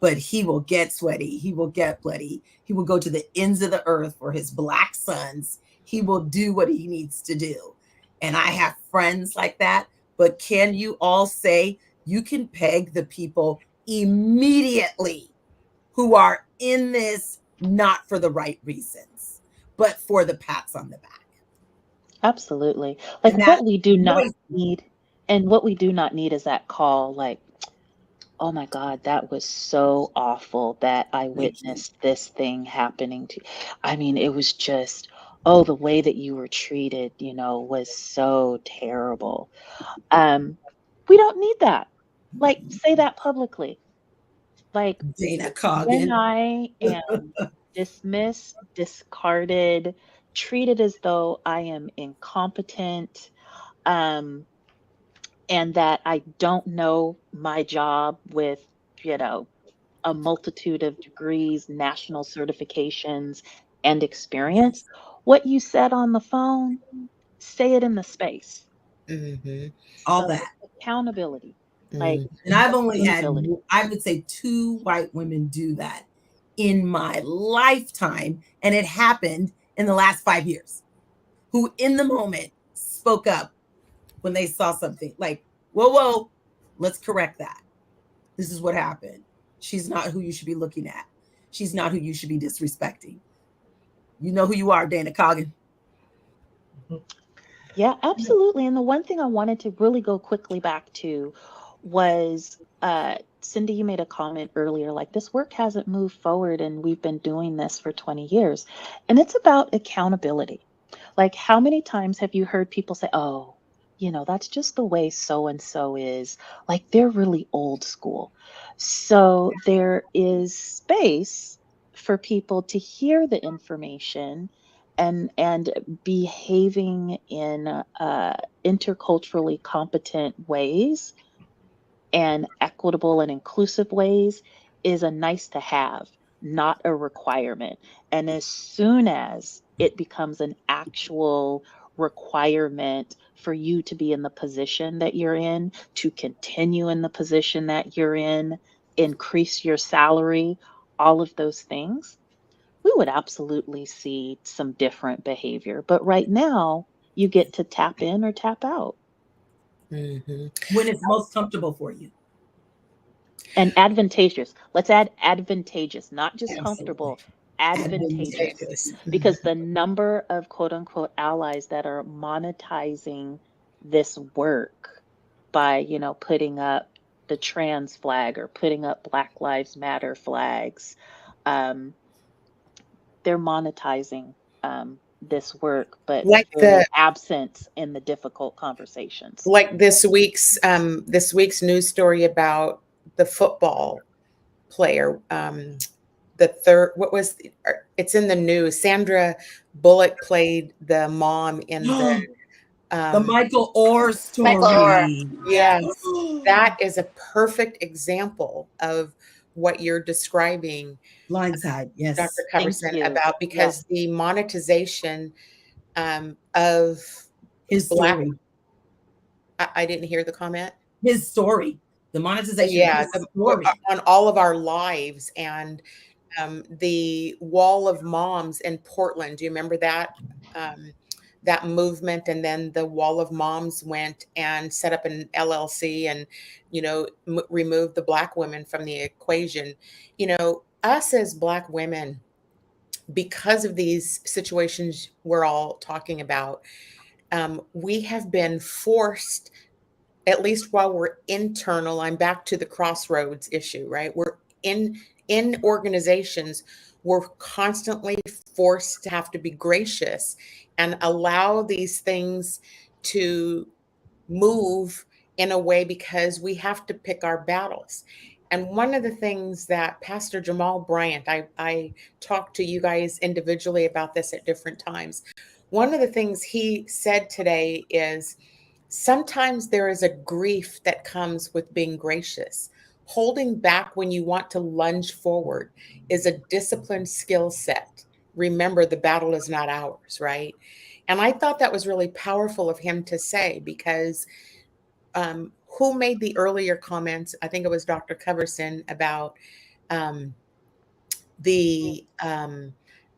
but he will get sweaty. He will get bloody. He will go to the ends of the earth for his Black sons. He will do what he needs to do. And I have friends like that. But can you all say you can peg the people immediately who are in this not for the right reasons, but for the pats on the back? Absolutely. Like what we do not need, and what we do not need is that call, like, oh my God, that was so awful that I Thank you. witnessed this thing happening to. I mean, it was just, oh, the way that you were treated, was so terrible. We don't need that. Like, say that publicly. Like, Dana when Coggin. I am dismissed, discarded, treated as though I am incompetent, um, and that I don't know my job with, you know, a multitude of degrees, national certifications, and experience. What you said on the phone, say it in the space. Mm-hmm. All So that. accountability, like Mm. And I've only had, accountability. I would say, 2 white women do that in my lifetime. And it happened in the last 5 years, who in the moment spoke up when they saw something like, whoa, let's correct that. This is what happened. She's not who you should be looking at. She's not who you should be disrespecting. You know who you are, Dana Coggin. Yeah, absolutely. And the one thing I wanted to really go quickly back to was Cindi, you made a comment earlier, like this work hasn't moved forward and we've been doing this for 20 years. And it's about accountability. Like, how many times have you heard people say, oh, that's just the way so and so is? Like, they're really old school. So there is space for people to hear the information and behaving in interculturally competent ways and equitable and inclusive ways is a nice to have, not a requirement. And as soon as it becomes an actual requirement for you to be in the position that you're in, to continue in the position that you're in, increase your salary, all of those things, we would absolutely see some different behavior. But right now, you get to tap in or tap out. Mm-hmm. When it's most comfortable for you. And advantageous. Let's add advantageous, not just Absolutely. comfortable, advantageous. Advantageous. Because the number of quote unquote allies that are monetizing this work by, putting up the trans flag or putting up Black Lives Matter flags, um, they're monetizing this work, but Like very the absent in the difficult conversations. like this week's news story about the football player. The third, what was it's in the news. Sandra Bullock played the mom in the The Michael Orr Michael Orr. story. yes, that is a perfect example of what you're describing, Blindside, yes. Dr. Thank Coverson, you. about, Yeah. because the monetization of His Black, story. I didn't hear the comment. His story. The monetization Yeah, of his story. on all of our lives, and the Wall of Moms in Portland. Do you remember that? That movement, and then the Wall of Moms went and set up an LLC and, removed the Black women from the equation. Us as Black women, because of these situations we're all talking about, we have been forced, at least while we're internal. I'm back to the crossroads issue, right? We're in organizations, we're constantly forced to have to be gracious and allow these things to move in a way, because we have to pick our battles. And one of the things that Pastor Jamal Bryant, I talked to you guys individually about this at different times. One of the things he said today is, sometimes there is a grief that comes with being gracious. Holding back when you want to lunge forward is a disciplined skill set. Remember, the battle is not ours, right? And I thought that was really powerful of him to say, because who made the earlier comments? I think it was Dr. Coverson, about the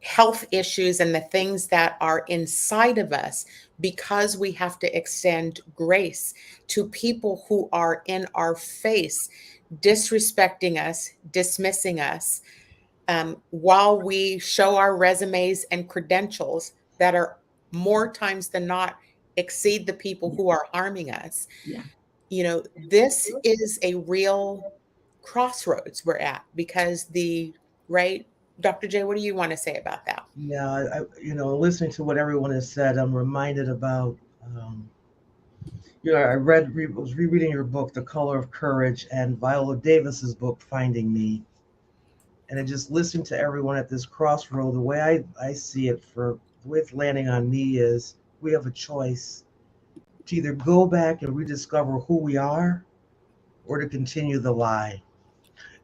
health issues and the things that are inside of us, because we have to extend grace to people who are in our face, disrespecting us, dismissing us, while we show our resumes and credentials that are more times than not exceed the people who are harming us. Yeah. This is a real crossroads we're at, because right, Dr. J, what do you want to say about that? Yeah, listening to what everyone has said, I'm reminded about, I was rereading your book, The Color of Courage, and Viola Davis's book, Finding Me. And then just listening to everyone at this crossroad, the way I see it, for the way it's landing on me, is we have a choice to either go back and rediscover who we are, or to continue the lie.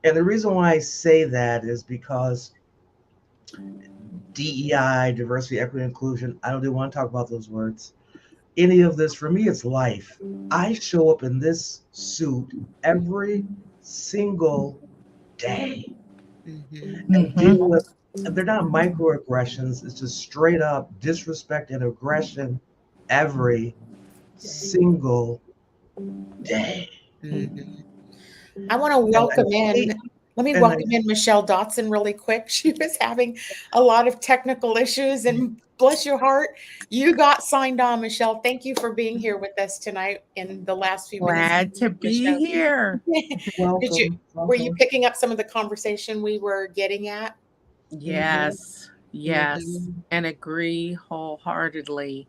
And the reason why I say that is because DEI, diversity, equity, inclusion, I don't even want to talk about those words. Any of this, for me, it's life. I show up in this suit every single day and deal with, they're not microaggressions, it's just straight up disrespect and aggression every single day. I want to welcome in. Let me welcome in Michele Dotson really quick. She was having a lot of technical issues, and bless your heart, you got signed on, Michele. Thank you for being here with us tonight in the last few minutes. Glad to be here. Welcome. Were you picking up some of the conversation we were getting at? Yes, and agree wholeheartedly.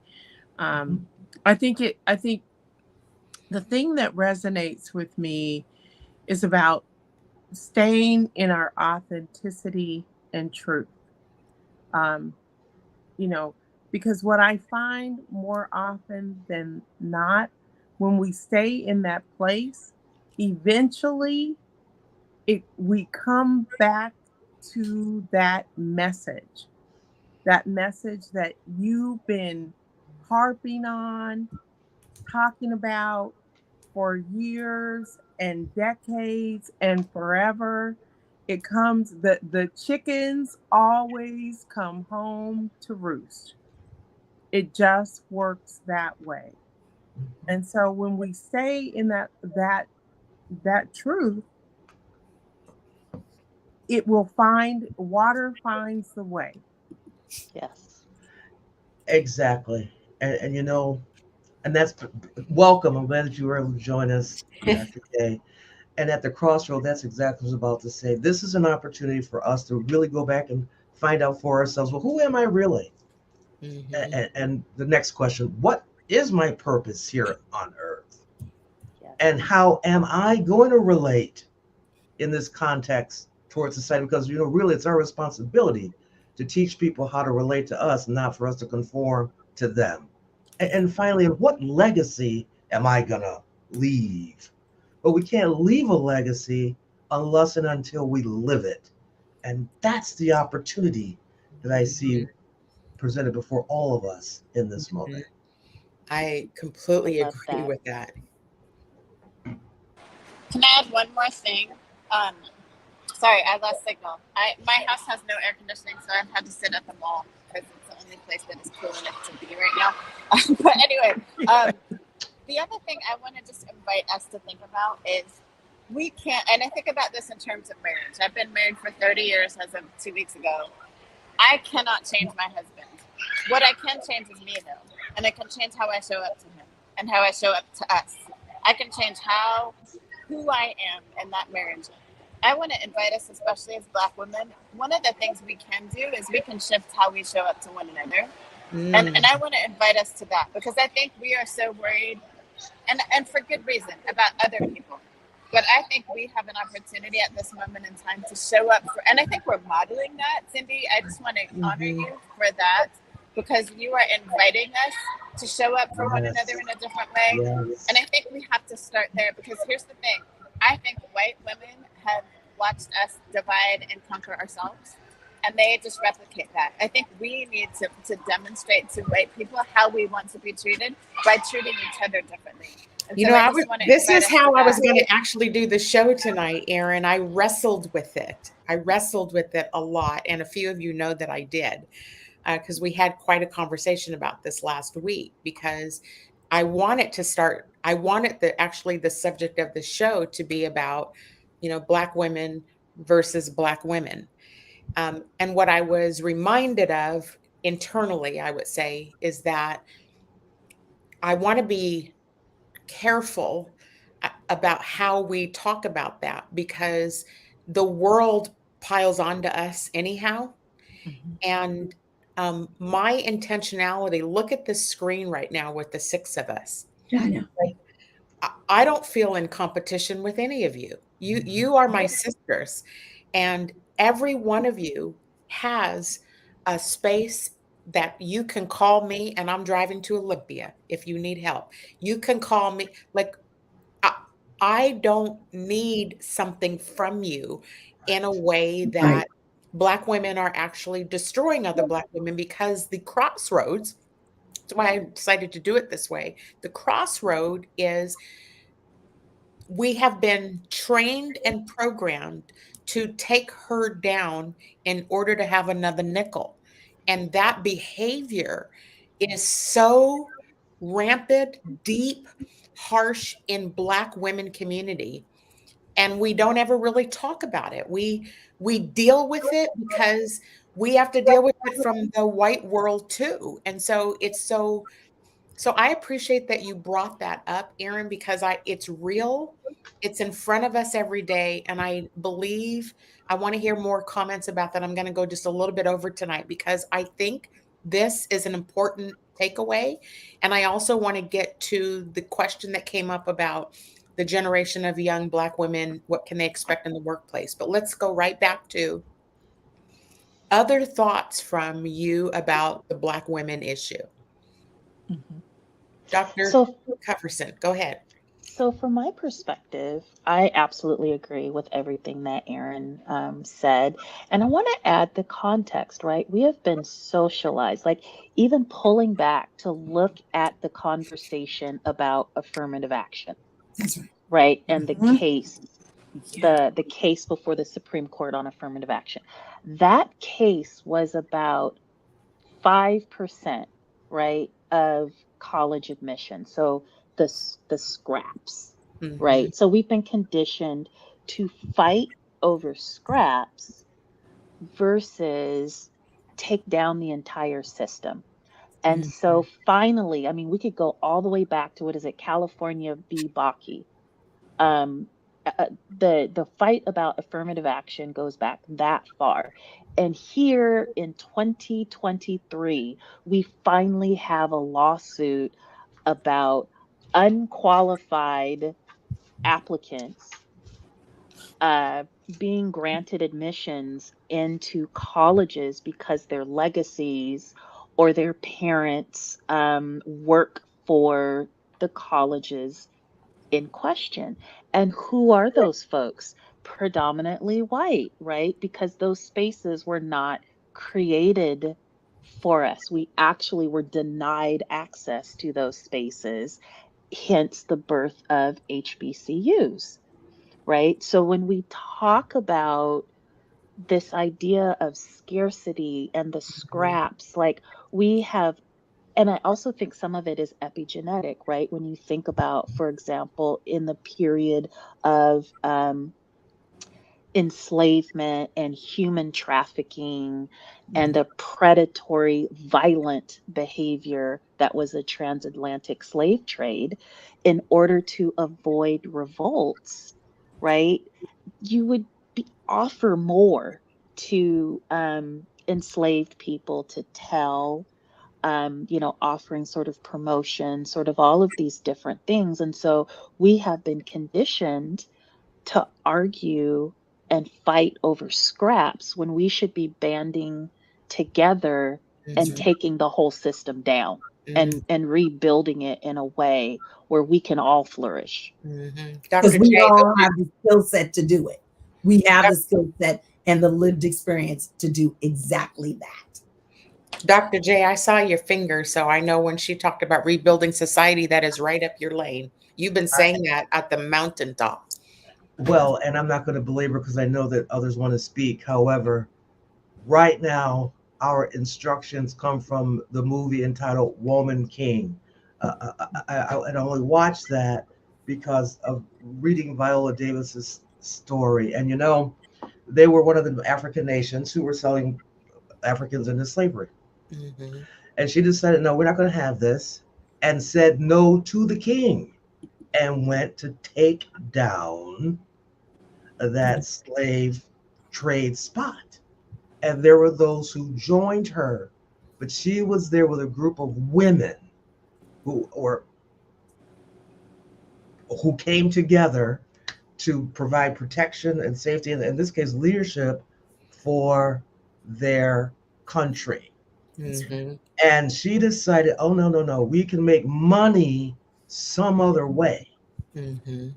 I think the thing that resonates with me is about staying in our authenticity and truth. Because what I find more often than not, when we stay in that place, eventually we come back to that message that you've been harping on, talking about for years and decades and forever. It comes, the chickens always come home to roost. It just works that way. And so when we stay in that truth, water finds the way. Yes. Exactly. And that's welcome. I'm glad that you were able to join us today. And at the crossroad, that's exactly what I was about to say. This is an opportunity for us to really go back and find out for ourselves, well, who am I really? And the next question, what is my purpose here on earth? Yes. And how am I going to relate in this context towards society? Because, really it's our responsibility to teach people how to relate to us, not for us to conform to them. And finally, what legacy am I going to leave? But we can't leave a legacy unless and until we live it. And that's the opportunity that I see presented before all of us in this moment. I completely agree with that. Can I add one more thing? Sorry, I lost signal. My house has no air conditioning, so I've had to sit at the mall because it's the only place that is cool enough to be right now. But anyway, the other thing I want to just invite us to think about is we can't, and I think about this in terms of marriage. I've been married for 30 years as of 2 weeks ago. I cannot change my husband. What I can change is me, though. And I can change how I show up to him and how I show up to us. I can change who I am in that marriage. I want to invite us, especially as Black women, one of the things we can do is we can shift how we show up to one another. And I want to invite us to that, because I think we are so worried, and for good reason, about other people. But I think we have an opportunity at this moment in time to show up for, and I think we're modeling that, Cindi. I just want to honor you for that, because you are inviting us to show up for one another in a different way. And I think we have to start there, because here's the thing. I think white women have watched us divide and conquer ourselves, and they just replicate that. I think we need to demonstrate to white people how we want to be treated by treating each other differently. This is how I was going to actually do the show tonight, Erin. I wrestled with it. A lot. And a few of you know that I did, because we had quite a conversation about this last week, because I wanted the subject of the show to be about, Black women versus Black women. And what I was reminded of internally, I would say, is that I want to be careful. about how we talk about that, because the world piles onto us anyhow. And my intentionality, look at this screen right now with the 6 of us. Yeah, I know. I don't feel in competition with any of you. You are my sisters, and every one of you has a space that you can call me, and I'm driving to Olympia if you need help. You can call me. Like, I don't need something from you in a way that Right. Black women are actually destroying other Black women, because the crossroads, that's why I decided to do it this way. The crossroad is, we have been trained and programmed to take her down in order to have another nickel. And that behavior is so rampant, deep, harsh in Black women community. And we don't ever really talk about it. We deal with it because we have to deal with it from the white world too. And so so I appreciate that you brought that up, Erin, because it's real. It's in front of us every day. And I believe I want to hear more comments about that. I'm going to go just a little bit over tonight, because I think this is an important takeaway. And I also want to get to the question that came up about the generation of young Black women. What can they expect in the workplace? But let's go right back to other thoughts from you about the Black women issue. Dr. So, Coverson, go ahead. so from my perspective, I absolutely agree with everything that Erin said. And I want to add the context, right? We have been socialized, like even pulling back to look at the conversation about affirmative action, That's right. right? And the Mhm. case, Yeah. the case before the Supreme Court on affirmative action. That case was about 5%, right, of college admission. So the scraps, Mhm. right? So we've been conditioned to fight over scraps versus take down the entire system. And so finally, I mean, we could go all the way back to, what is it, California v. Bakke. Um, the fight about affirmative action goes back that far. And here in 2023, we finally have a lawsuit about unqualified applicants being granted admissions into colleges because their legacies or their parents work for the colleges in question. And who are those folks? Predominantly white, right? Because those spaces were not created for us. We actually were denied access to those spaces, hence the birth of HBCUs, right? So when we talk about this idea of scarcity and the scraps, like we have, and I also think some of it is epigenetic, right? When you think about, for example, in the period of enslavement and human trafficking and the predatory, violent behavior that was a transatlantic slave trade, in order to avoid revolts, right? You would offer more to enslaved people to tell, offering sort of promotion, sort of all of these different things. And so we have been conditioned to argue and fight over scraps when we should be banding together and taking the whole system down and rebuilding it in a way where we can all flourish. Because Dr. we J, all have the skill set to do it. We have the skill set and the lived experience to do exactly that. Dr. J, I saw your finger, so I know when she talked about rebuilding society, that is right up your lane. You've been saying that at the mountaintop. Well, and I'm not going to belabor because I know that others want to speak. However, right now, our instructions come from the movie entitled Woman King. I only watched that because of reading Viola Davis's story. And they were one of the African nations who were selling Africans into slavery. And she decided, no, we're not going to have this, and said no to the king. and went to take down that slave trade spot. And there were those who joined her, but she was there with a group of women who came together to provide protection and safety, and in this case, leadership for their country. Mm-hmm. And she decided, oh, no, we can make money some other way. Mm-hmm.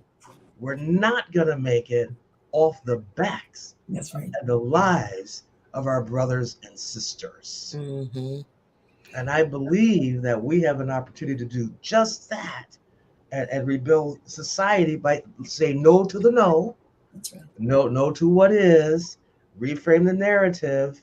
We're not going to make it off the backs That's right. and the lives of our brothers and sisters. Mm-hmm. And I believe that we have an opportunity to do just that and rebuild society by saying no to the no. That's right. No to what is, reframe the narrative,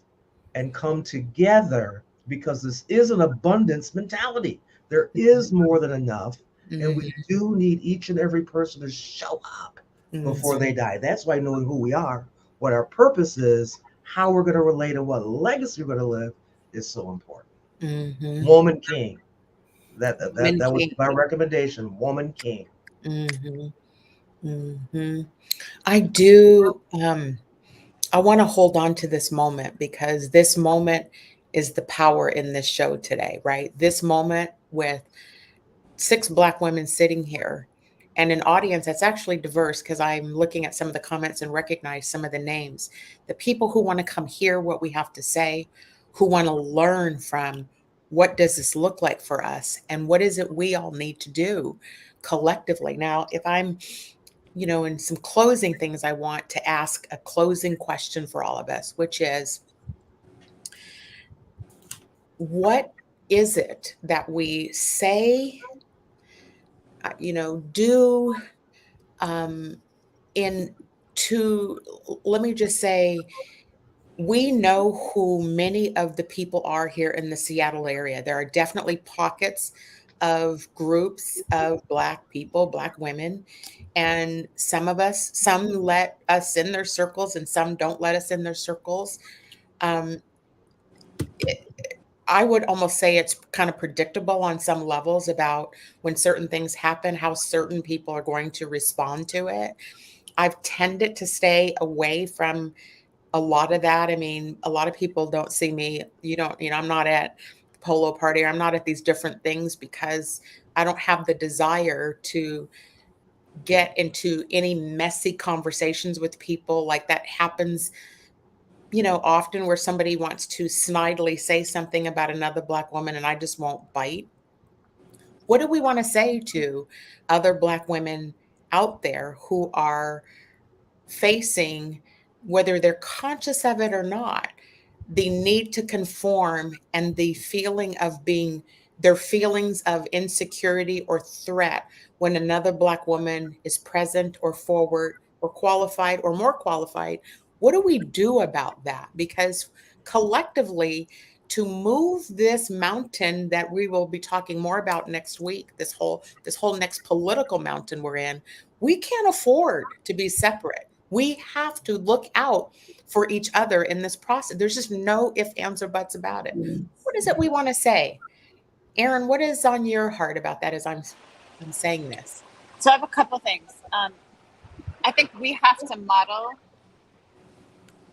and come together, because this is an abundance mentality. There is more than enough, and we do need each and every person to show up before they die. That's why knowing who we are, what our purpose is, how we're going to relate, and what legacy we're going to live is so important. Mm-hmm. Woman King. That Woman was King. my recommendation. Woman King. Mm-hmm. Mm-hmm. I do. I want to hold on to this moment, because this moment is the power in this show today, right? This moment with 6 Black women sitting here and an audience that's actually diverse, because I'm looking at some of the comments and recognize some of the names. The people who want to come hear what we have to say, who want to learn from what does this look like for us, and what is it we all need to do collectively. Now, if I'm in some closing things, I want to ask a closing question for all of us, which is, what is it that we say, do, let me just say, we know who many of the people are here in the Seattle area. There are definitely pockets of groups of Black people, Black women, and some let us in their circles and some don't let us in their circles. I would almost say it's kind of predictable on some levels about when certain things happen, how certain people are going to respond to it. I've tended to stay away from a lot of that. I mean, a lot of people don't see me, I'm not at the polo party, or I'm not at these different things, because I don't have the desire to get into any messy conversations with people. Like, that happens, often, where somebody wants to snidely say something about another Black woman and I just won't bite. What do we want to say to other Black women out there who are facing, whether they're conscious of it or not, the need to conform and the feeling of their feelings of insecurity or threat when another Black woman is present or forward or qualified or more qualified? What do we do about that? Because collectively, to move this mountain that we will be talking more about next week, this whole next political mountain we're in, we can't afford to be separate. We have to look out for each other in this process. There's just no ifs, ands, or buts about it. What is it we want to say? Erin, what is on your heart about that as I'm saying this? So I have a couple things. I think we have to model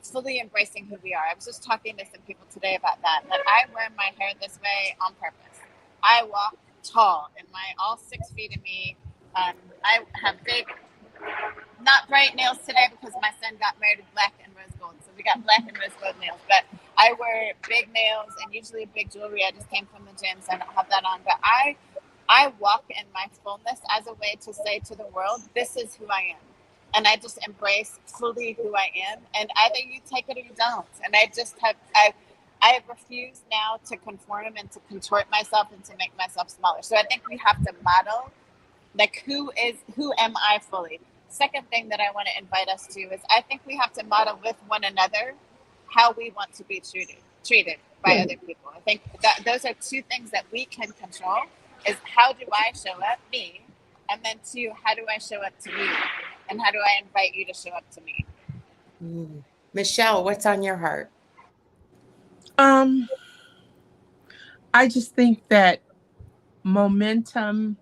fully embracing who we are. I was just talking to some people today about that I wear my hair this way on purpose. I walk tall and all 6 feet of me. I have big, not bright nails today because my son got married with black and rose gold. So we got black and rose gold nails. But I wear big nails and usually big jewelry. I just came from the gym, so I don't have that on. But I walk in my fullness as a way to say to the world, this is who I am. And I just embrace fully who I am. And either you take it or you don't. And I refuse now to conform and to contort myself and to make myself smaller. So I think we have to model, like, who am I fully? Second thing that I want to invite us to is I think we have to model with one another how we want to be treated by other people. I think that those are 2 things that we can control, is how do I show up, me, and then 2, how do I show up to you? And how do I invite you to show up to me? Michele, what's on your heart? I just think that momentum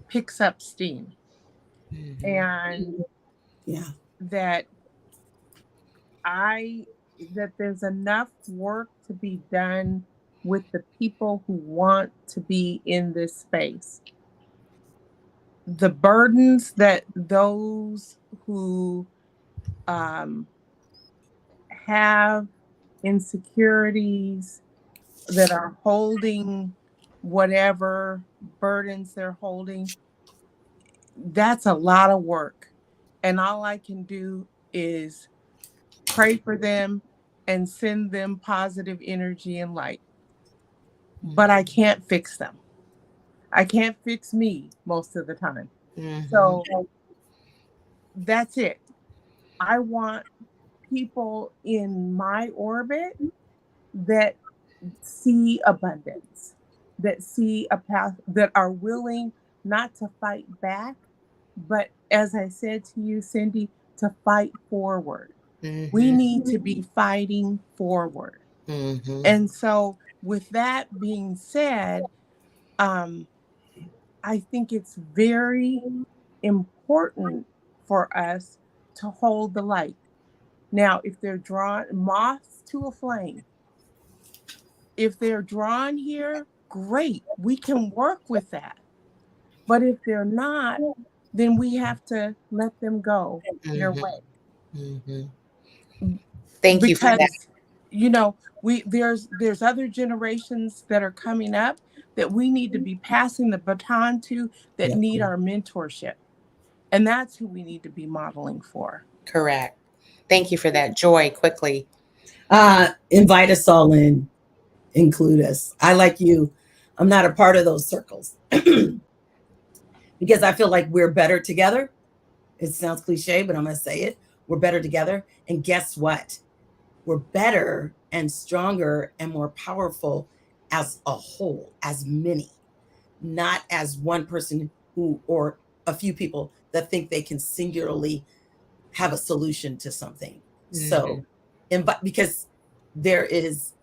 picks up steam. Mhm. And Yeah. that there's enough work to be done with the people who want to be in this space. The burdens that those who have insecurities, that are holding whatever burdens they're holding, that's a lot of work. And all I can do is pray for them and send them positive energy and light. But I can't fix them. I can't fix me most of the time. Mhm. So that's it. I want people in my orbit that see abundance, that see a path, that are willing not to fight back, but as I said to you, Cindi, to fight forward. We Mhm. need to be fighting forward. Mhm. And so, with that being said, I think it's very important for us to hold the light. Now, if they're drawn moths to a flame, if they're drawn here, great, we can work with that. But if they're not, then we have to let them go their Mhm. way. Mhm. Thank you for that. Because there's other generations that are coming up that we need to be passing the baton to, that Yep. need our mentorship. And that's who we need to be modeling for. Correct. Thank you for that. Joy, quickly. Invite us all in, include us. I, like you, I'm not a part of those circles because I feel like we're better together. It sounds cliche, but I'm going to say it. We're better together. And guess what? We're better and stronger and more powerful as a whole, as many, not as one person who, or a few people that think they can singularly have a solution to something. So, because there is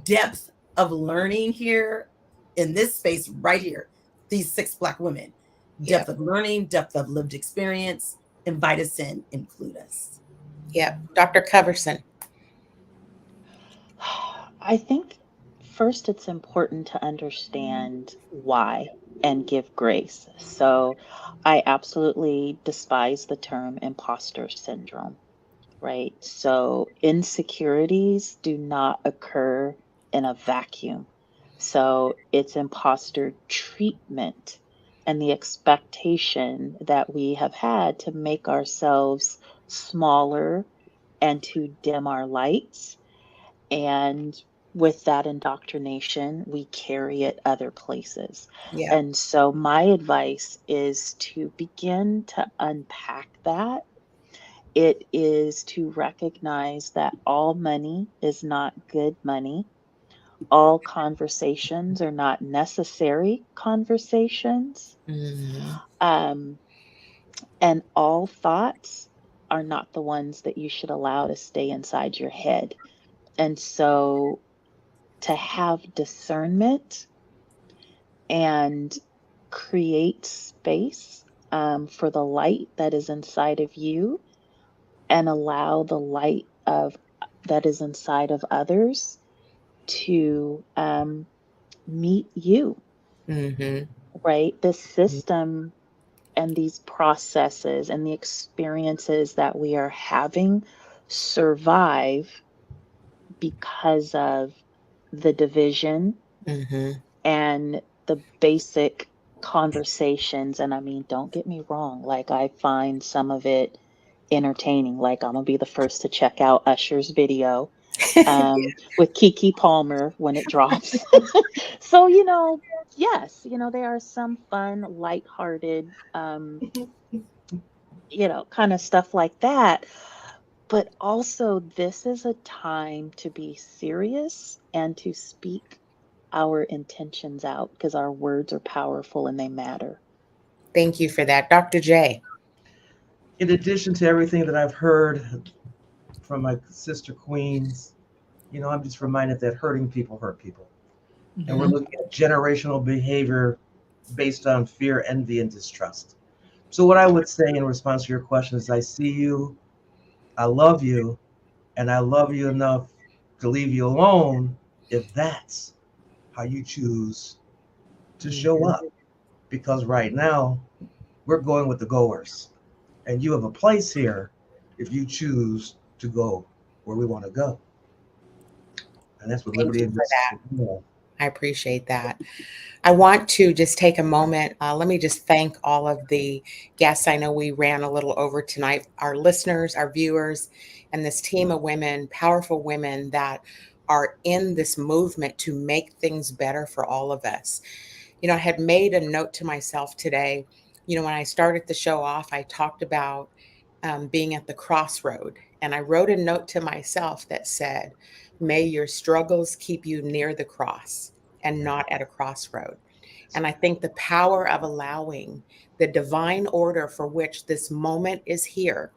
depth of learning here in this space right here, these 6 Black women, depth of learning, depth of lived experience. Invite us in, include us. Yep. Dr. Coverson. I think first it's important to understand why and give grace. So I absolutely despise the term imposter syndrome, right? So insecurities do not occur in a vacuum. So it's imposter treatment and the expectation that we have had to make ourselves smaller and to dim our lights. And with that indoctrination, we carry it other places. Yeah. And so my advice is to begin to unpack that. It is to recognize that all money is not good money. All conversations are not necessary conversations. Mhm. Um, and all thoughts are not the ones that you should allow to stay inside your head. And so to have discernment and create space for the light that is inside of you and allow the light of that is inside of others to meet you, Mhm. right? This system and these processes and the experiences that we are having survive because of the division Mhm. and the basic conversations. And I mean, don't get me wrong, like I find some of it entertaining. Like I'm gonna be the first to check out Usher's video with Kiki Palmer when it drops. So, yes, there are some fun, lighthearted, kind of stuff like that. But also, this is a time to be serious and to speak our intentions out because our words are powerful and they matter. Thank you for that. Dr. J. In addition to everything that I've heard from my sister queens, I'm just reminded that hurting people hurt people. And we're looking at generational behavior based on fear, envy, and distrust. So what I would say in response to your question is, I see you, I love you, and I love you enough to leave you alone if that's how you choose to show up. Because right now, we're going with the goers. And you have a place here if you choose to go where we want to go. And that's what Thank liberty you and for that. justice. I appreciate that. I want to just take a moment. Let me just thank all of the guests. I know we ran a little over tonight, our listeners, our viewers, and this team of women, powerful women that are in this movement to make things better for all of us. You know, I had made a note to myself today. You know, when I started the show off, I talked about being at the crossroad. And I wrote a note to myself that said, may your struggles keep you near the cross and not at a crossroad. And I think the power of allowing the divine order for which this moment is here,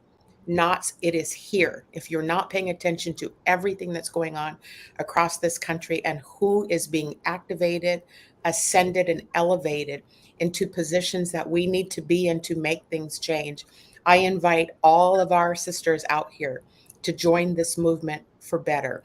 not it is here. If you're not paying attention to everything that's going on across this country and who is being activated, ascended, and elevated into positions that we need to be in to make things change, I invite all of our sisters out here to join this movement for better.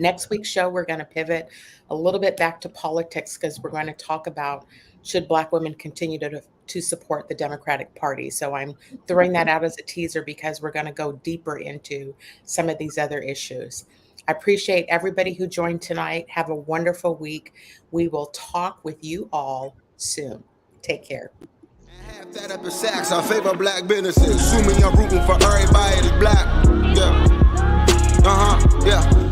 Next week's show, we're going to pivot a little bit back to politics because we're going to talk about should Black women continue to support the Democratic Party. So I'm throwing that out as a teaser because we're going to go deeper into some of these other issues. I appreciate everybody who joined tonight. Have a wonderful week. We will talk with you all soon. Take care. Half that up in sacks, I favor black businesses. Assuming I'm rooting for everybody that's black. Yeah. Yeah.